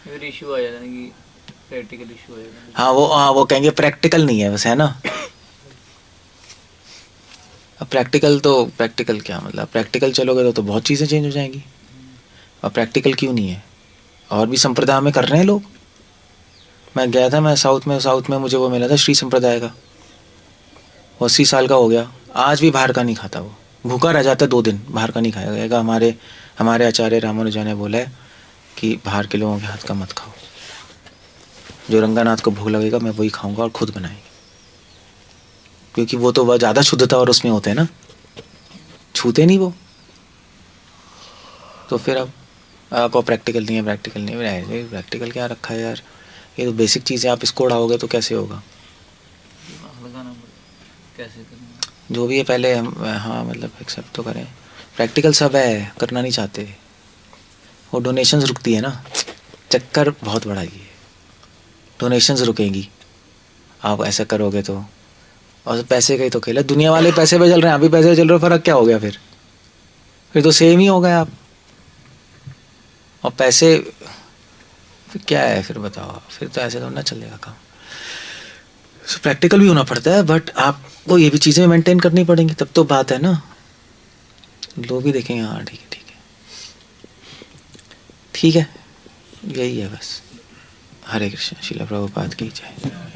फिर इशू आ जाता है कि प्रैक्टिकल इशू आ जाता है। हाँ वो कहेंगे प्रैक्टिकल नहीं है बस, है ना। अब प्रैक्टिकल क्या मतलब? प्रैक्टिकल चलोगे तो बहुत चीज़ें चेंज हो जाएंगी। अब प्रैक्टिकल क्यों नहीं है? और भी संप्रदाय में कर रहे हैं लोग। मैं गया था, मैं साउथ में मुझे वो मिला था श्री संप्रदाय का, 80 साल का हो गया, आज भी बाहर का नहीं खाता। वो भूखा रह जाता है 2 दिन, बाहर का नहीं खाएगा। हमारे आचार्य रामानुजा ने बोला है कि बाहर के लोगों के हाथ का मत खाओ, जो रंगानाथ को भूख लगेगा मैं वही खाऊंगा, और खुद बनाएंगे, क्योंकि वो तो वह ज़्यादा शुद्धता और उसमें होते हैं ना, छूते नहीं वो। तो फिर अब आपको प्रैक्टिकल नहीं है, प्रैक्टिकल क्या रखा है यार? ये तो बेसिक चीज़ें, आप इसको उड़ाओगे तो कैसे होगा? लगाना पड़ेगा, कैसे करना जो भी है पहले हम हाँ मतलब एक्सेप्ट तो करें। प्रैक्टिकल सब है, करना नहीं चाहते, वो डोनेशंस रुकती है ना, चक्कर बहुत बड़ा ये है। डोनेशंस रुकेंगी, आप ऐसा करोगे तो, और पैसे का ही तो खेल है। दुनिया वाले पैसे पे चल रहे हैं, आप भी पैसे पे चल रहे हो, फर्क क्या हो गया फिर तो सेम ही हो गए आप। और पैसे फिर क्या है, फिर बताओ, फिर तो ऐसे तो ना चलेगा काम। सो प्रैक्टिकल भी होना पड़ता है, बट आपको ये भी चीज़ें मेंटेन करनी पड़ेंगी, तब तो बात है ना। लोग भी देखेंगे, हाँ ठीक है ठीक है ठीक है, यही है बस। हरे कृष्ण, श्रील प्रभुपाद की जय।